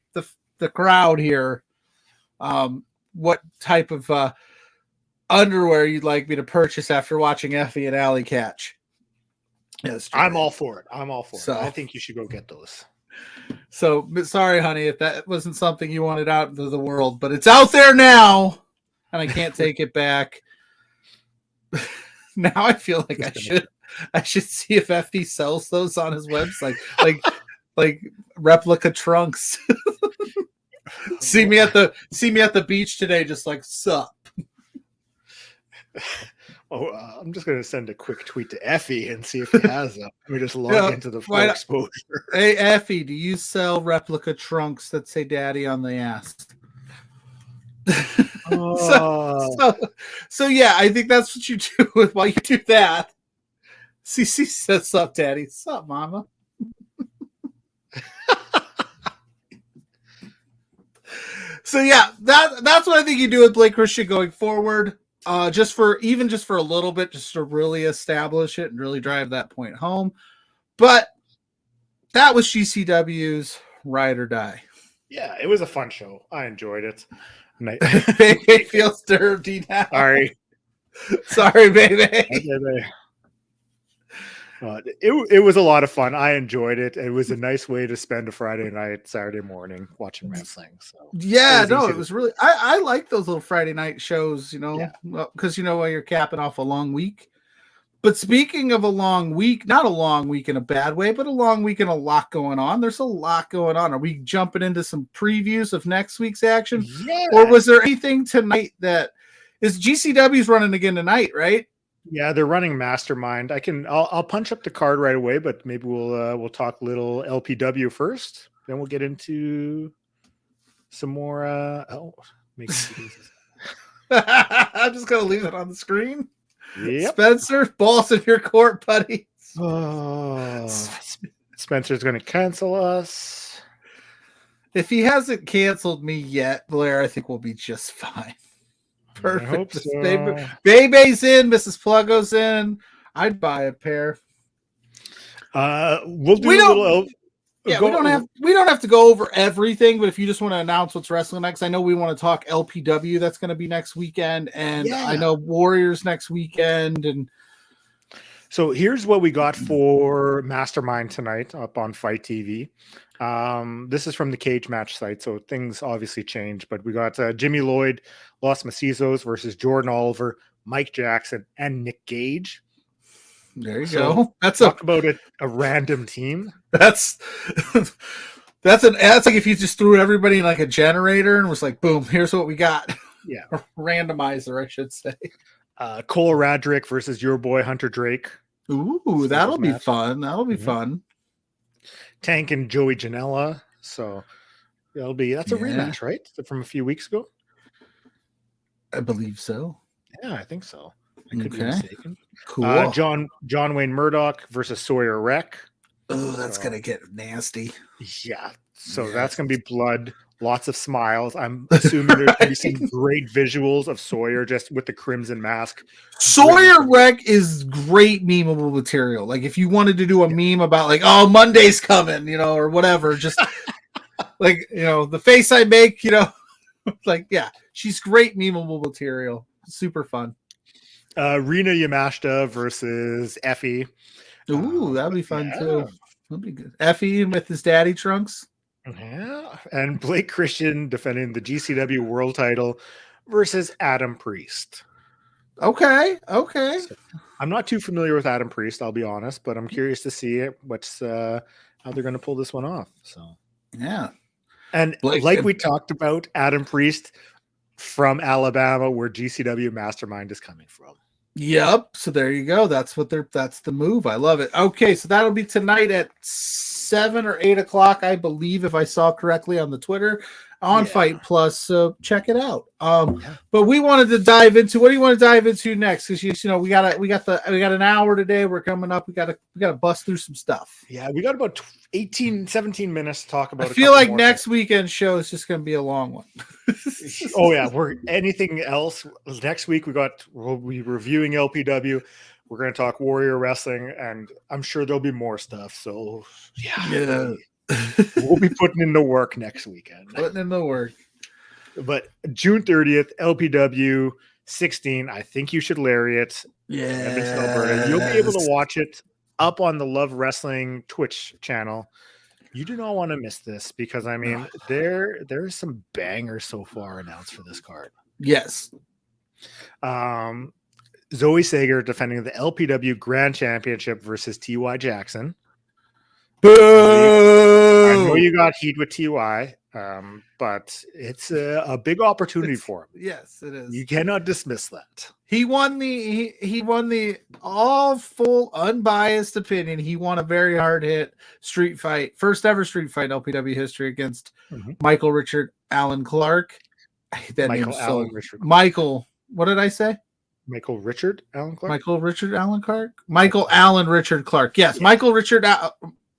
crowd here what type of underwear you'd like me to purchase after watching Effie and Allie catch. Yes, I'm all for it. I think you should go get those. So sorry, honey, if that wasn't something you wanted out into the world, but it's out there now, and I can't take it back. Now I feel like I should see if FD sells those on his website, like replica trunks. see me at the beach today, just like sup. I'm just going to send a quick tweet to Effie and see if he has them. Let me just log into the full exposure. Hey, Effie, do you sell replica trunks that say daddy on the ass? So yeah, I think that's what you do while you do that. CC says, sup, daddy. Sup, mama. So yeah, that's what I think you do with Blake Christian going forward. Just for a little bit, just to really establish it and really drive that point home. But that was GCW's Ride or Die. Yeah, it was a fun show. I enjoyed it. Baby feels dirty now. Sorry, baby. It was a lot of fun. I enjoyed it. It was a nice way to spend a Friday night, Saturday morning watching wrestling. So it was really. I like those little Friday night shows, because while you're capping off a long week. But speaking of a long week, not a long week in a bad way, but a long week and a lot going on. There's a lot going on. Are we jumping into some previews of next week's action? Yeah. Or was there anything tonight that is GCW's running again tonight, right? Yeah, they're running Mastermind. I'll punch up the card right away, but maybe we'll talk little LPW first. Then we'll get into some more make I'm just gonna leave it on the screen. Yep. Spencer, balls in your court, buddy. Oh, Spencer's going to cancel us. If he hasn't canceled me yet, Blair, I think we'll be just fine. Perfect. I hope so. Bebe's in, Mrs. Pluggo's in. I'd buy a pair. We'll do a little. Yeah, we don't have to go over everything, but if you just want to announce what's wrestling next, I know we want to talk LPW. That's going to be next weekend, and I know Warriors next weekend. And so here's what we got for Mastermind tonight up on Fight TV. This is from the Cage Match site, so things obviously change. But we got Jimmy Lloyd, Los Macizos versus Jordan Oliver, Mike Jackson, and Nick Gage. There you go. That's about a random team. That's like if you just threw everybody in like a generator and was like, boom, here's what we got. Yeah. Randomizer, I should say. Cole Radrick versus your boy Hunter Drake. Ooh, that'll be fun. That'll be fun. Tank and Joey Janela. So that's a rematch, right? From a few weeks ago. I believe so. Yeah, I think so. I could be mistaken. Cool. John Wayne Murdoch versus Sawyer Wreck. Oh, that's gonna get nasty. Yeah. So that's gonna be blood, lots of smiles. I'm assuming there's gonna be some great visuals of Sawyer just with the crimson mask. Sawyer Wreck is great memeable material. Like if you wanted to do a meme about like, oh, Monday's coming, or whatever, just like the face I make, like she's great memeable material. Super fun. Rina Yamashita versus Effie. Ooh, that'll be fun too. That'll be good. Effie with his daddy trunks. Yeah. And Blake Christian defending the GCW world title versus Adam Priest. Okay. So, I'm not too familiar with Adam Priest, I'll be honest, but I'm curious to see how they're going to pull this one off. So yeah. And Blake, we talked about, Adam Priest from Alabama, where GCW Mastermind is coming from. Yep. So there you go. That's the move. I love it. Okay. So that'll be tonight at 7 or 8 o'clock, I believe, if I saw correctly on the Twitter on Fight Plus. So check it out. But we wanted to dive into, what do you want to dive into next? Because we got an hour today. We're coming up. We got to bust through some stuff. Yeah. We got about 17 minutes to talk about. I feel like next weekend's show is just going to be a long one. Oh yeah. Anything else next week? We'll be reviewing LPW. We're going to talk Warrior Wrestling, and I'm sure there'll be more stuff. So yeah. We'll be putting in the work next weekend. Putting in the work. But June 30th, LPW 16. I think you should Lariat. Yeah. You'll be able to watch it up on the Love Wrestling Twitch channel. You do not want to miss this because there's some bangers so far announced for this card. Yes. Zoe Sager defending the LPW Grand Championship versus T.Y. Jackson. Boo! I know you got heat with T.Y., but it's a big opportunity for him. Yes, it is. You cannot dismiss that. He won the all full unbiased opinion. He won a very hard hit street fight, first ever street fight in LPW history against Michael Richard Allen Clark. Michael, what did I say? Michael Richard Allen Clark? Michael Richard Allen Clark? Michael Allen Richard Clark. Yes, yeah. Michael Richard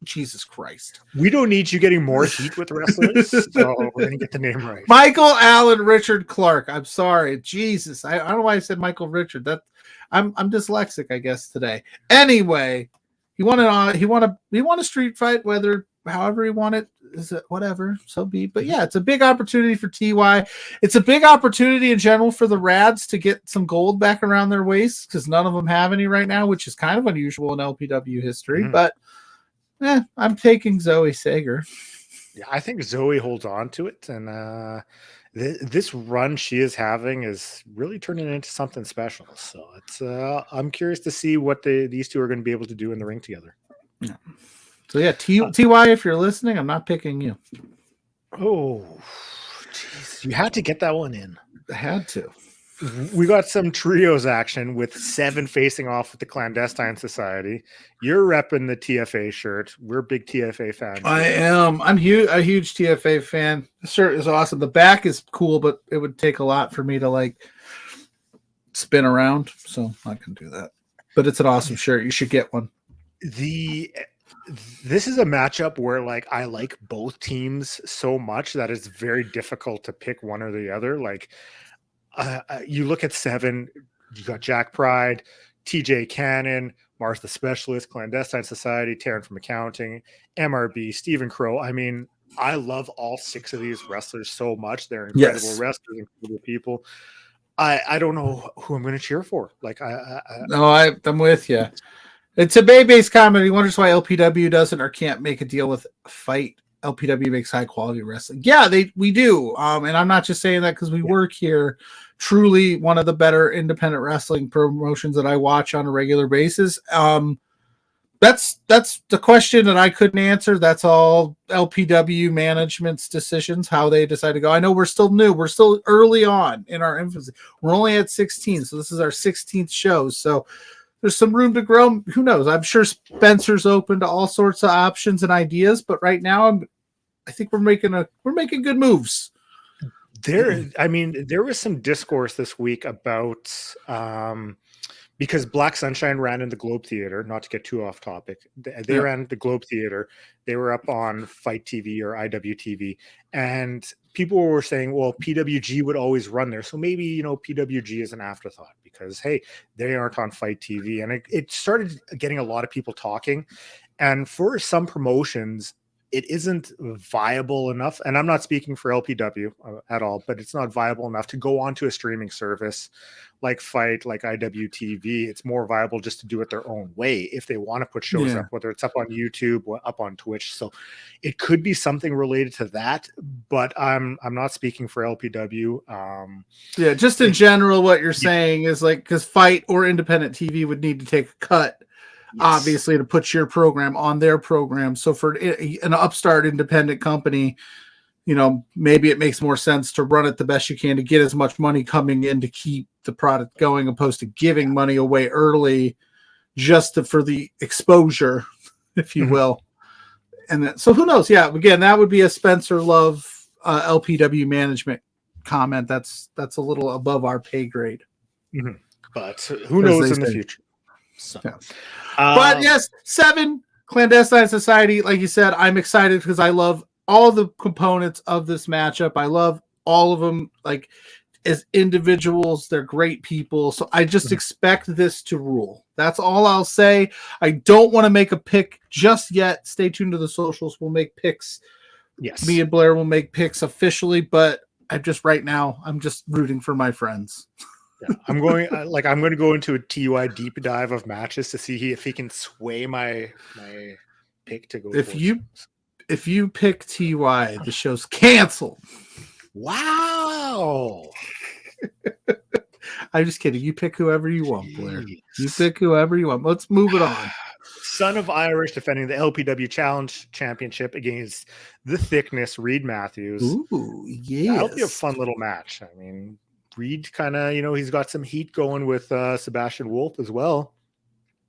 Jesus Christ. We don't need you getting more heat with wrestlers, so we're going to get the name right. Michael Allen Richard Clark. I'm sorry. Jesus. I don't know why I said Michael Richard. I'm dyslexic, I guess, today. Anyway, he won a street fight, however he won it, is it whatever, so be. But yeah, it's a big opportunity for TY. It's a big opportunity in general for the Rads to get some gold back around their waists because none of them have any right now, which is kind of unusual in LPW history. But I'm taking Zoe Sager. Yeah, I think Zoe holds on to it, and this run she is having is really turning into something special. So it's I'm curious to see what these two are going to be able to do in the ring together. Yeah. So yeah, TY, if you're listening, I'm not picking you. Oh, jeez, you had to get that one in. I had to. We got some trios action with Seven facing off with the Clandestine Society. You're repping the TFA shirt. We're big TFA fans. I am. I'm a huge TFA fan. The shirt is awesome. The back is cool, but it would take a lot for me to like spin around, so I can do that. But it's an awesome shirt. You should get one. This is a matchup where like I like both teams so much that it's very difficult to pick one or the other. Like you look at Seven, you got Jack Pride, TJ Cannon, Mars the Specialist, Clandestine Society, Taryn from Accounting, MRB, Stephen Crow. I mean, I love all 6 of these wrestlers so much. They're incredible wrestlers, incredible people. I don't know who I'm going to cheer for. Like I'm with you. It's a Bay-based comedy. He wonders why LPW doesn't or can't make a deal with Fight. LPW makes high quality wrestling. Yeah, we do. And I'm not just saying that because we work here. Truly one of the better independent wrestling promotions that I watch on a regular basis. That's the question that I couldn't answer. That's all LPW management's decisions, how they decide to go. I know we're still new. We're still early on in our infancy. We're only at 16, so this is our 16th show. So there's some room to grow. Who knows? I'm sure Spencer's open to all sorts of options and ideas, but right now I think we're making good moves. There was some discourse this week about because Black Sunshine ran in the Globe Theater, not to get too off topic. They ran the Globe Theater. They were up on Fight TV or IWTV, and people were saying, well, PWG would always run there. So maybe, PWG is an afterthought because, hey, they aren't on Fight TV. And it started getting a lot of people talking. And for some promotions, it isn't viable enough. And I'm not speaking for LPW at all, but it's not viable enough to go onto a streaming service like Fight, like IWTV. It's more viable just to do it their own way if they want to put shows up, whether it's up on YouTube or up on Twitch. So it could be something related to that, but I'm not speaking for LPW. Just in general, what you're saying is like, because Fight or independent TV would need to take a cut. Yes. Obviously, to put your program on their program. So for an upstart independent company, maybe it makes more sense to run it the best you can to get as much money coming in to keep the product going, opposed to giving money away early just for the exposure, if you will. And then, so who knows? Yeah, again, that would be a Spencer Love LPW management comment. That's a little above our pay grade. Mm-hmm. But who knows in the future? So. Yeah. But yes, 7 Clandestine Society. Like you said, I'm excited because I love all the components of this matchup. I love all of them. Like as individuals, they're great people. So I just expect this to rule. That's all I'll say. I don't want to make a pick just yet. Stay tuned to the socials. We'll make picks. Yes, me and Blair will make picks officially. But I'm just rooting for my friends. Yeah, I'm going to go into a TUI deep dive of matches to see if he can sway my pick to go. If you pick TY, the show's canceled. Wow. I'm just kidding. You pick whoever you want, Blair. You pick whoever you want. Let's move it on. Son of Irish defending the LPW Challenge Championship against the Thickness, Reed Matthews. Ooh, yeah. That'll be a fun little match. I mean, Reed kind of, he's got some heat going with Sebastian Wolf as well.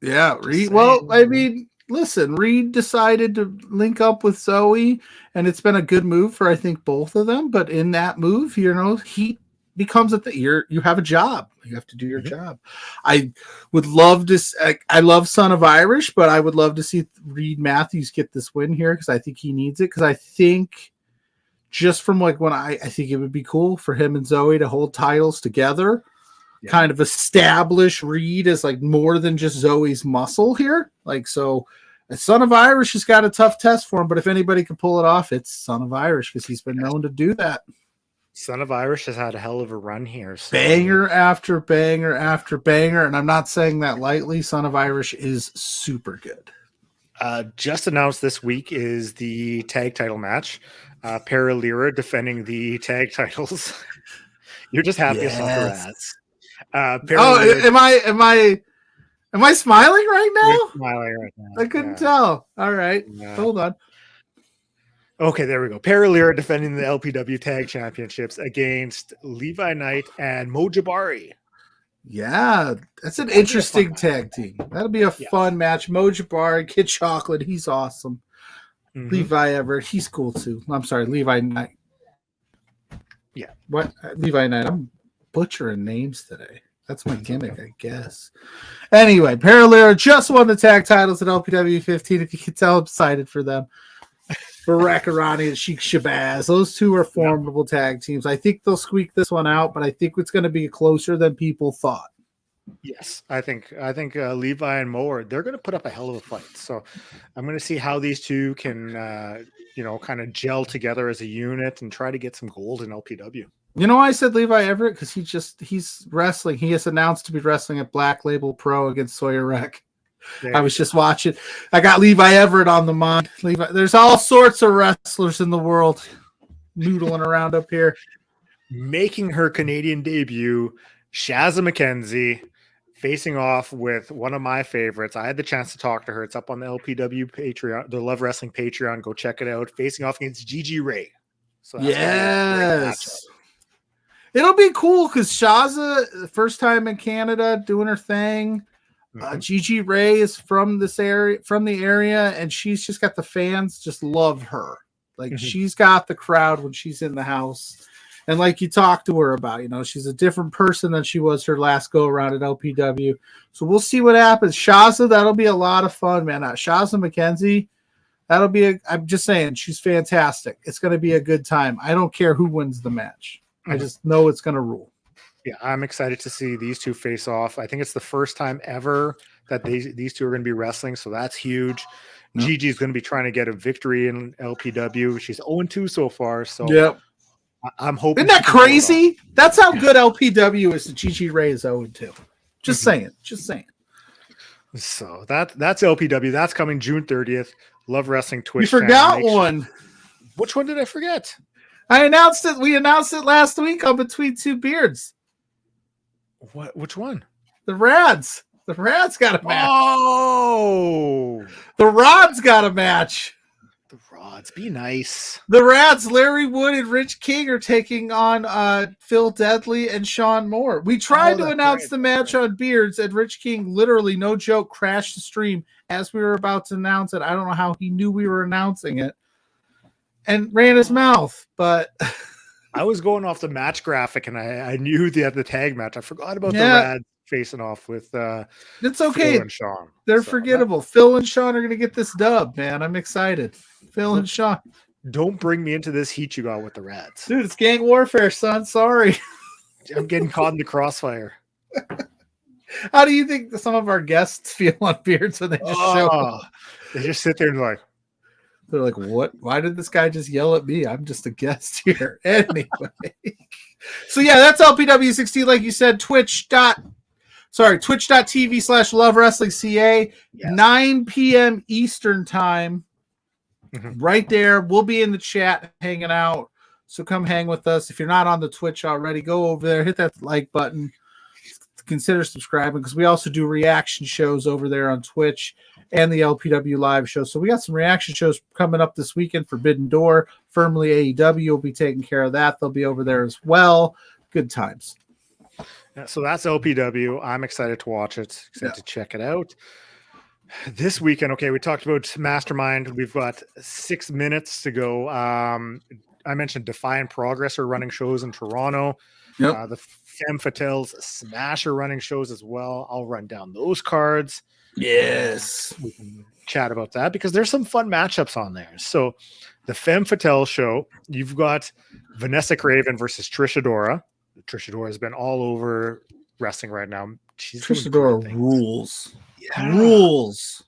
Yeah, Reed. Well, I mean, listen, Reed decided to link up with Zoe, and it's been a good move for, I think, both of them. But in that move, heat becomes a thing. You have a job. You have to do your job. I would love to. I love Son of Irish, but I would love to see Reed Matthews get this win here because I think he needs it. Because I think. Just from like when I think it would be cool for him and Zoe to hold titles together, kind of establish Reed as like more than just Zoe's muscle here. Like, so Son of Irish has got a tough test for him, but if anybody can pull it off, it's Son of Irish because he's been known to do that. Son of Irish has had a hell of a run here. So. Banger after banger after banger. And I'm not saying that lightly. Son of Irish is super good. Just announced this week is the tag title match. Paralira defending the tag titles. You're just happy Yes. I saw the Rads. Am I smiling right now? You're smiling right now. I couldn't tell. All right. Hold on. Okay, there we go. Paralira defending the LPW Tag Championships against Levi Knight and Mo Jabari. Yeah, that's an interesting tag team. That'll be a fun match. Mo Jabari, Kid Chocolate, he's awesome. Levi Everett, he's cool too. I'm sorry, Levi Knight. Yeah. What? Levi Knight. I'm butchering names today. That's my gimmick, I guess. Anyway, Paralira just won the tag titles at LPW 15. If you can tell, I'm excited for them. For Rakarani and Sheik Shabazz. Those two are formidable tag teams. I think they'll squeak this one out, but I think it's going to be closer than people thought. Yes, I think Levi and Mo they're going to put up a hell of a fight. So I'm going to see how these two can, kind of gel together as a unit and try to get some gold in LPW. You know why I said Levi Everett? Because he's wrestling. He has announced to be wrestling at Black Label Pro against Sawyer Wreck. I was just watching. I got Levi Everett on the mind. There's all sorts of wrestlers in the world noodling around up here. Making her Canadian debut, Shazza McKenzie, facing off with one of my favorites. I had the chance to talk to her. It's up on the LPW Patreon, the Love Wrestling Patreon. Go check it out. Facing off against Gigi Ray. So yes. It'll be cool because Shazza, first time in Canada, doing her thing. Gigi Ray is from the area, and she's just got the fans just love her. Like she's got the crowd when she's in the house, and like you talked to her about, she's a different person than she was her last go around at LPW. So we'll see what happens. Shazza, that'll be a lot of fun, man. Shazza McKenzie, I'm just saying, she's fantastic. It's going to be a good time. I don't care who wins the match. I just know it's going to rule. Yeah, I'm excited to see these two face off. I think it's the first time ever that these two are going to be wrestling, so that's huge. Yep. Gigi's going to be trying to get a victory in LPW. She's 0-2 so far, so I'm hoping. Isn't that crazy? That's how good LPW is. Gigi Ray is 0-2. Just saying. So that's LPW. That's coming June 30th. Love Wrestling Twitch. You forgot one. Which one did I forget? I announced it. We announced it last week on Between Two Beards. What? Which one? The Rads. The Rads got a match. Oh, the Rods got a match. The Rods, be nice. The Rads, Larry Wood and Rich King are taking on Phil Deadly and Sean Moore. We tried to announce the match on Beards, and Rich King, literally, no joke, crashed the stream as we were about to announce it. I don't know how he knew we were announcing it and ran his mouth, but I was going off the match graphic, and I knew they had the tag match. I forgot about the Rads facing off with it's okay. Phil and Sean. They're forgettable. Phil and Sean are going to get this dub, man. I'm excited. Phil and Sean. Don't bring me into this heat you got with the Rads. Dude, it's gang warfare, son. Sorry. I'm getting caught in the crossfire. How do you think some of our guests feel on Beards when they just show up? They just sit there and they're like, what? Why did this guy just yell at me? I'm just a guest here. Anyway. So yeah, that's LPW 16. Like you said, twitch.tv/Love Wrestling CA, 9 p.m. Eastern time. Right there. We'll be in the chat hanging out. So come hang with us. If you're not on the Twitch already, go over there, hit that like button. Consider subscribing because we also do reaction shows over there on Twitch and the LPW live show. So we got some reaction shows coming up this weekend. Forbidden Door, Firmly AEW will be taking care of that. They'll be over there as well. Good times. Yeah, so that's LPW. I'm excited to watch it. Excited to check it out. This weekend, okay, we talked about Mastermind. We've got 6 minutes to go. I mentioned DEFY and Progress are running shows in Toronto. The Femme Fatales Smash are running shows as well. I'll run down those cards. Yes. We can chat about that because there's some fun matchups on there. So the Femme Fatale show, you've got Vanessa Craven versus Trish Adora. Trish Adora has been all over wrestling right now. Trish Adora rules. Yeah. Rules.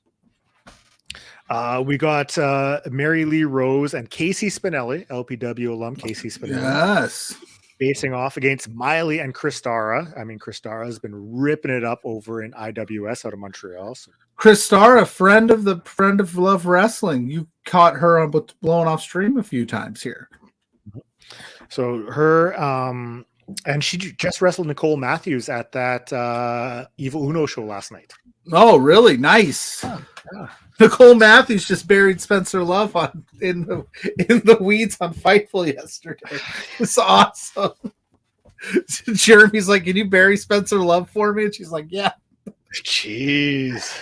We got Mary Lee Rose and Casey Spinelli, LPW alum Casey Spinelli. Yes. facing off against Miley and Kristara. I mean, Kristara has been ripping it up over in IWS out of Montreal. So. Kristara, friend of Love Wrestling. You caught her on Blowing Off Stream a few times here. So her, and she just wrestled Nicole Matthews at that Evil Uno show last night. Oh, really? Nice. Yeah. Nicole Matthews just buried Spencer Love in the weeds on Fightful yesterday. It's awesome. Jeremy's like, "Can you bury Spencer Love for me?" And she's like, "Yeah." Jeez.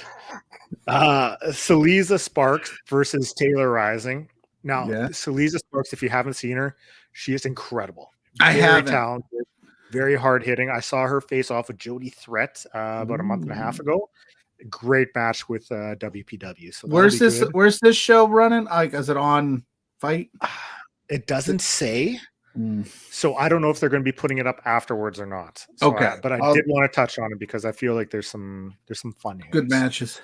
Saliza Sparks versus Taylor Rising. Now, Saliza Sparks, if you haven't seen her, she is incredible. Very talented, very hard hitting. I saw her face off with Jody Threat about a month and a half ago. Great match with WPW. So where's this show running? Is it on Fight? It doesn't say. So I don't know if they're going to be putting it up afterwards or not. So okay, but I did want to touch on it because I feel like there's some fun here. Good matches.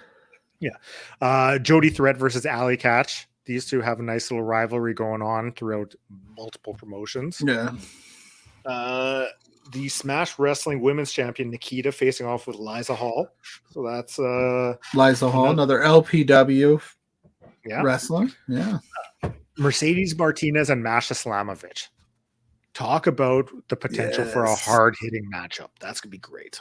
Yeah. Jody Threat versus Alley Catch. These two have a nice little rivalry going on throughout multiple promotions. Yeah. The Smash Wrestling Women's Champion Nikita facing off with Liza Hall. So that's Liza Hall, another LPW wrestler. Yeah. Mercedes Martinez and Masha Slamovich. Talk about the potential for a hard-hitting matchup. That's gonna be great.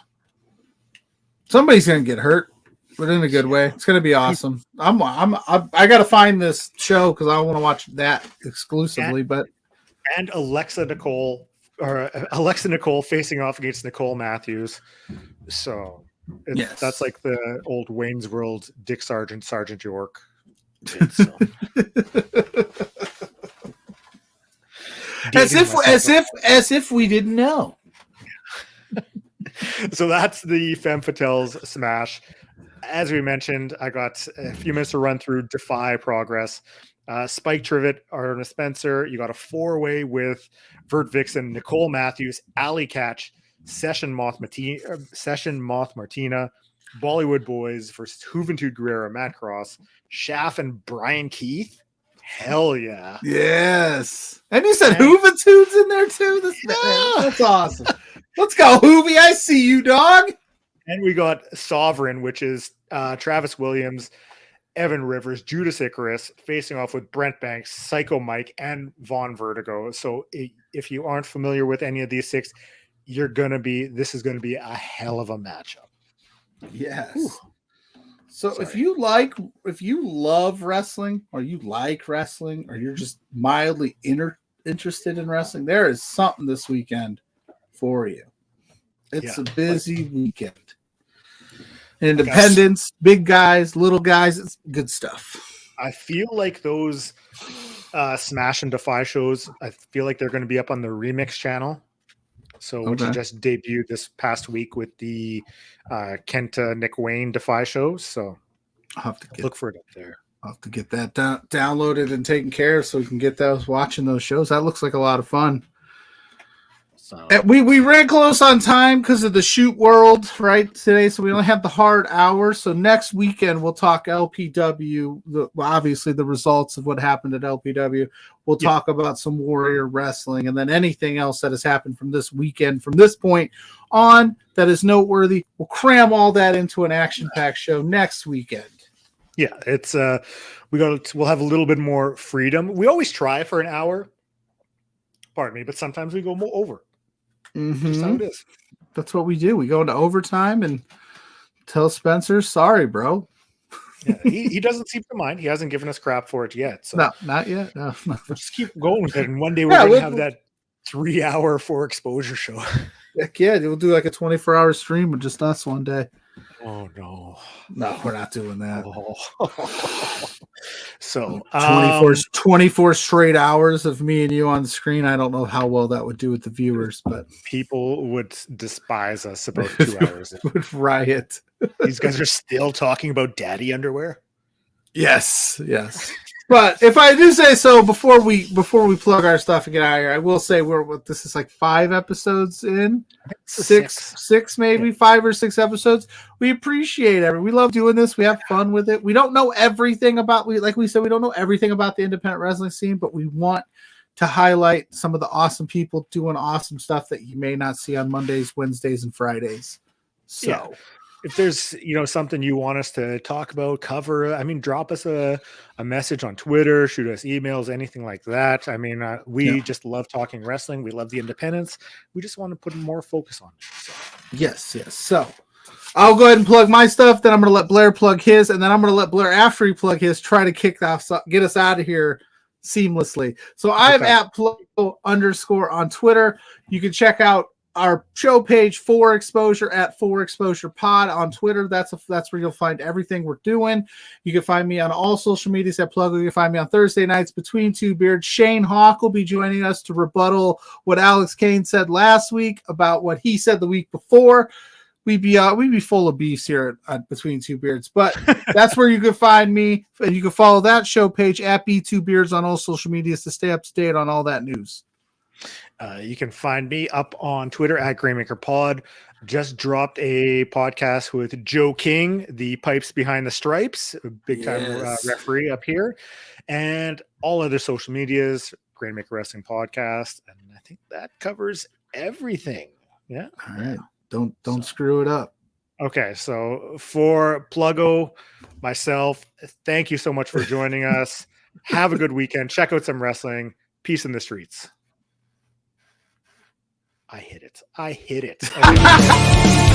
Somebody's gonna get hurt, but in a good way. It's gonna be awesome. I gotta find this show because I want to watch that exclusively. And Alexa Nicole facing off against Nicole Matthews. So that's like the old Wayne's World Dick Sargent, Sergeant York. So. as if we didn't know. So that's the Femme Fatales Smash. As we mentioned, I got a few minutes to run through DEFY progress. Spike Trivet, Arna Spencer. You got a 4-way with Vert Vixen, Nicole Matthews, Alley Catch, Session Moth Martina, Bollywood Boys versus Juventud Guerrera, Matt Cross, Schaff and Brian Keith. Hell yeah. Yes. And you said Juventud's in there too? That's awesome. Let's go, Hoovy. I see you, dog. And we got Sovereign, which is Travis Williams, Evan Rivers, Judas Icarus, facing off with Brent Banks, Psycho Mike, and Von Vertigo. So if you aren't familiar with any of these 6, this is gonna be a hell of a matchup. Yes. Whew. So if you love wrestling, or you like wrestling, or you're just mildly interested in wrestling, there is something this weekend for you. It's a busy weekend. Independents, big guys, little guys, it's good stuff. I feel like those Smash and DEFY shows, I feel like they're going to be up on the Remix channel. So which just debuted this past week with the Kenta Nick Wayne DEFY shows. So I'll have to look for it up there. I'll have to get that downloaded and taken care of so we can get watching those shows. That looks like a lot of fun. So we ran close on time because of the shoot world right today, so we only have the hard hour. So next weekend we'll talk LPW, obviously the results of what happened at LPW. We'll talk about some Warrior Wrestling, and then anything else that has happened from this weekend, from this point on, that is noteworthy. We'll cram all that into an action-packed show next weekend. Yeah, it's we'll have a little bit more freedom. We always try for an hour, pardon me, but sometimes we go over. Just how it is. That's what we do. We go into overtime and tell Spencer, sorry, bro. Yeah, he doesn't seem to mind. He hasn't given us crap for it yet. So. No, not yet. No. We'll just keep going with it. And one day we're going to have that 3-hour for exposure show. Heck yeah, we'll do like a 24-hour stream with just us one day. Oh, no. No, we're not doing that. Oh. So 24 straight hours of me and you on the screen. I don't know how well that would do with the viewers, but people would despise us about 2 hours. Would riot. These guys are still talking about daddy underwear. Yes. But if I do say so, before we plug our stuff and get out of here, I will say this is like 5 episodes in, six maybe 5 or 6 episodes. We appreciate it. We love doing this. We have fun with it. We don't know everything about, like we said, we don't know everything about the independent wrestling scene, but we want to highlight some of the awesome people doing awesome stuff that you may not see on Mondays, Wednesdays, and Fridays. So. Yeah. If there's, something you want us to talk about, cover, drop us a message on Twitter, shoot us emails, anything like that. We just love talking wrestling. We love the independents. We just want to put more focus on it. So. Yes. So I'll go ahead and plug my stuff. Then I'm going to let Blair plug his, and then I'm going to let Blair, after he plug his, try to kick off, get us out of here seamlessly. So I'm at Pluggo_ on Twitter. You can check out our show page for Exposure at 4Exposure Pod on Twitter. That's where you'll find everything we're doing. You can find me on all social medias at Pluggo. You can find me on Thursday nights Between Two Beards. Shane Hawk will be joining us to rebuttal what Alex Kane said last week about what he said the week before. We'd be full of beefs here at Between Two Beards, but that's where you can find me, and you can follow that show page at B2Beards on all social medias to stay up to date on all that news. You can find me up on Twitter at GraymakerPod. Just dropped a podcast with Joe King, the Pipes Behind the Stripes, a big-time referee up here, and all other social medias, Graymaker Wrestling Podcast, and I think that covers everything. Yeah. All right. Don't screw it up. Okay, so for Pluggo, myself, thank you so much for joining us. Have a good weekend. Check out some wrestling. Peace in the streets. I hit it. Okay.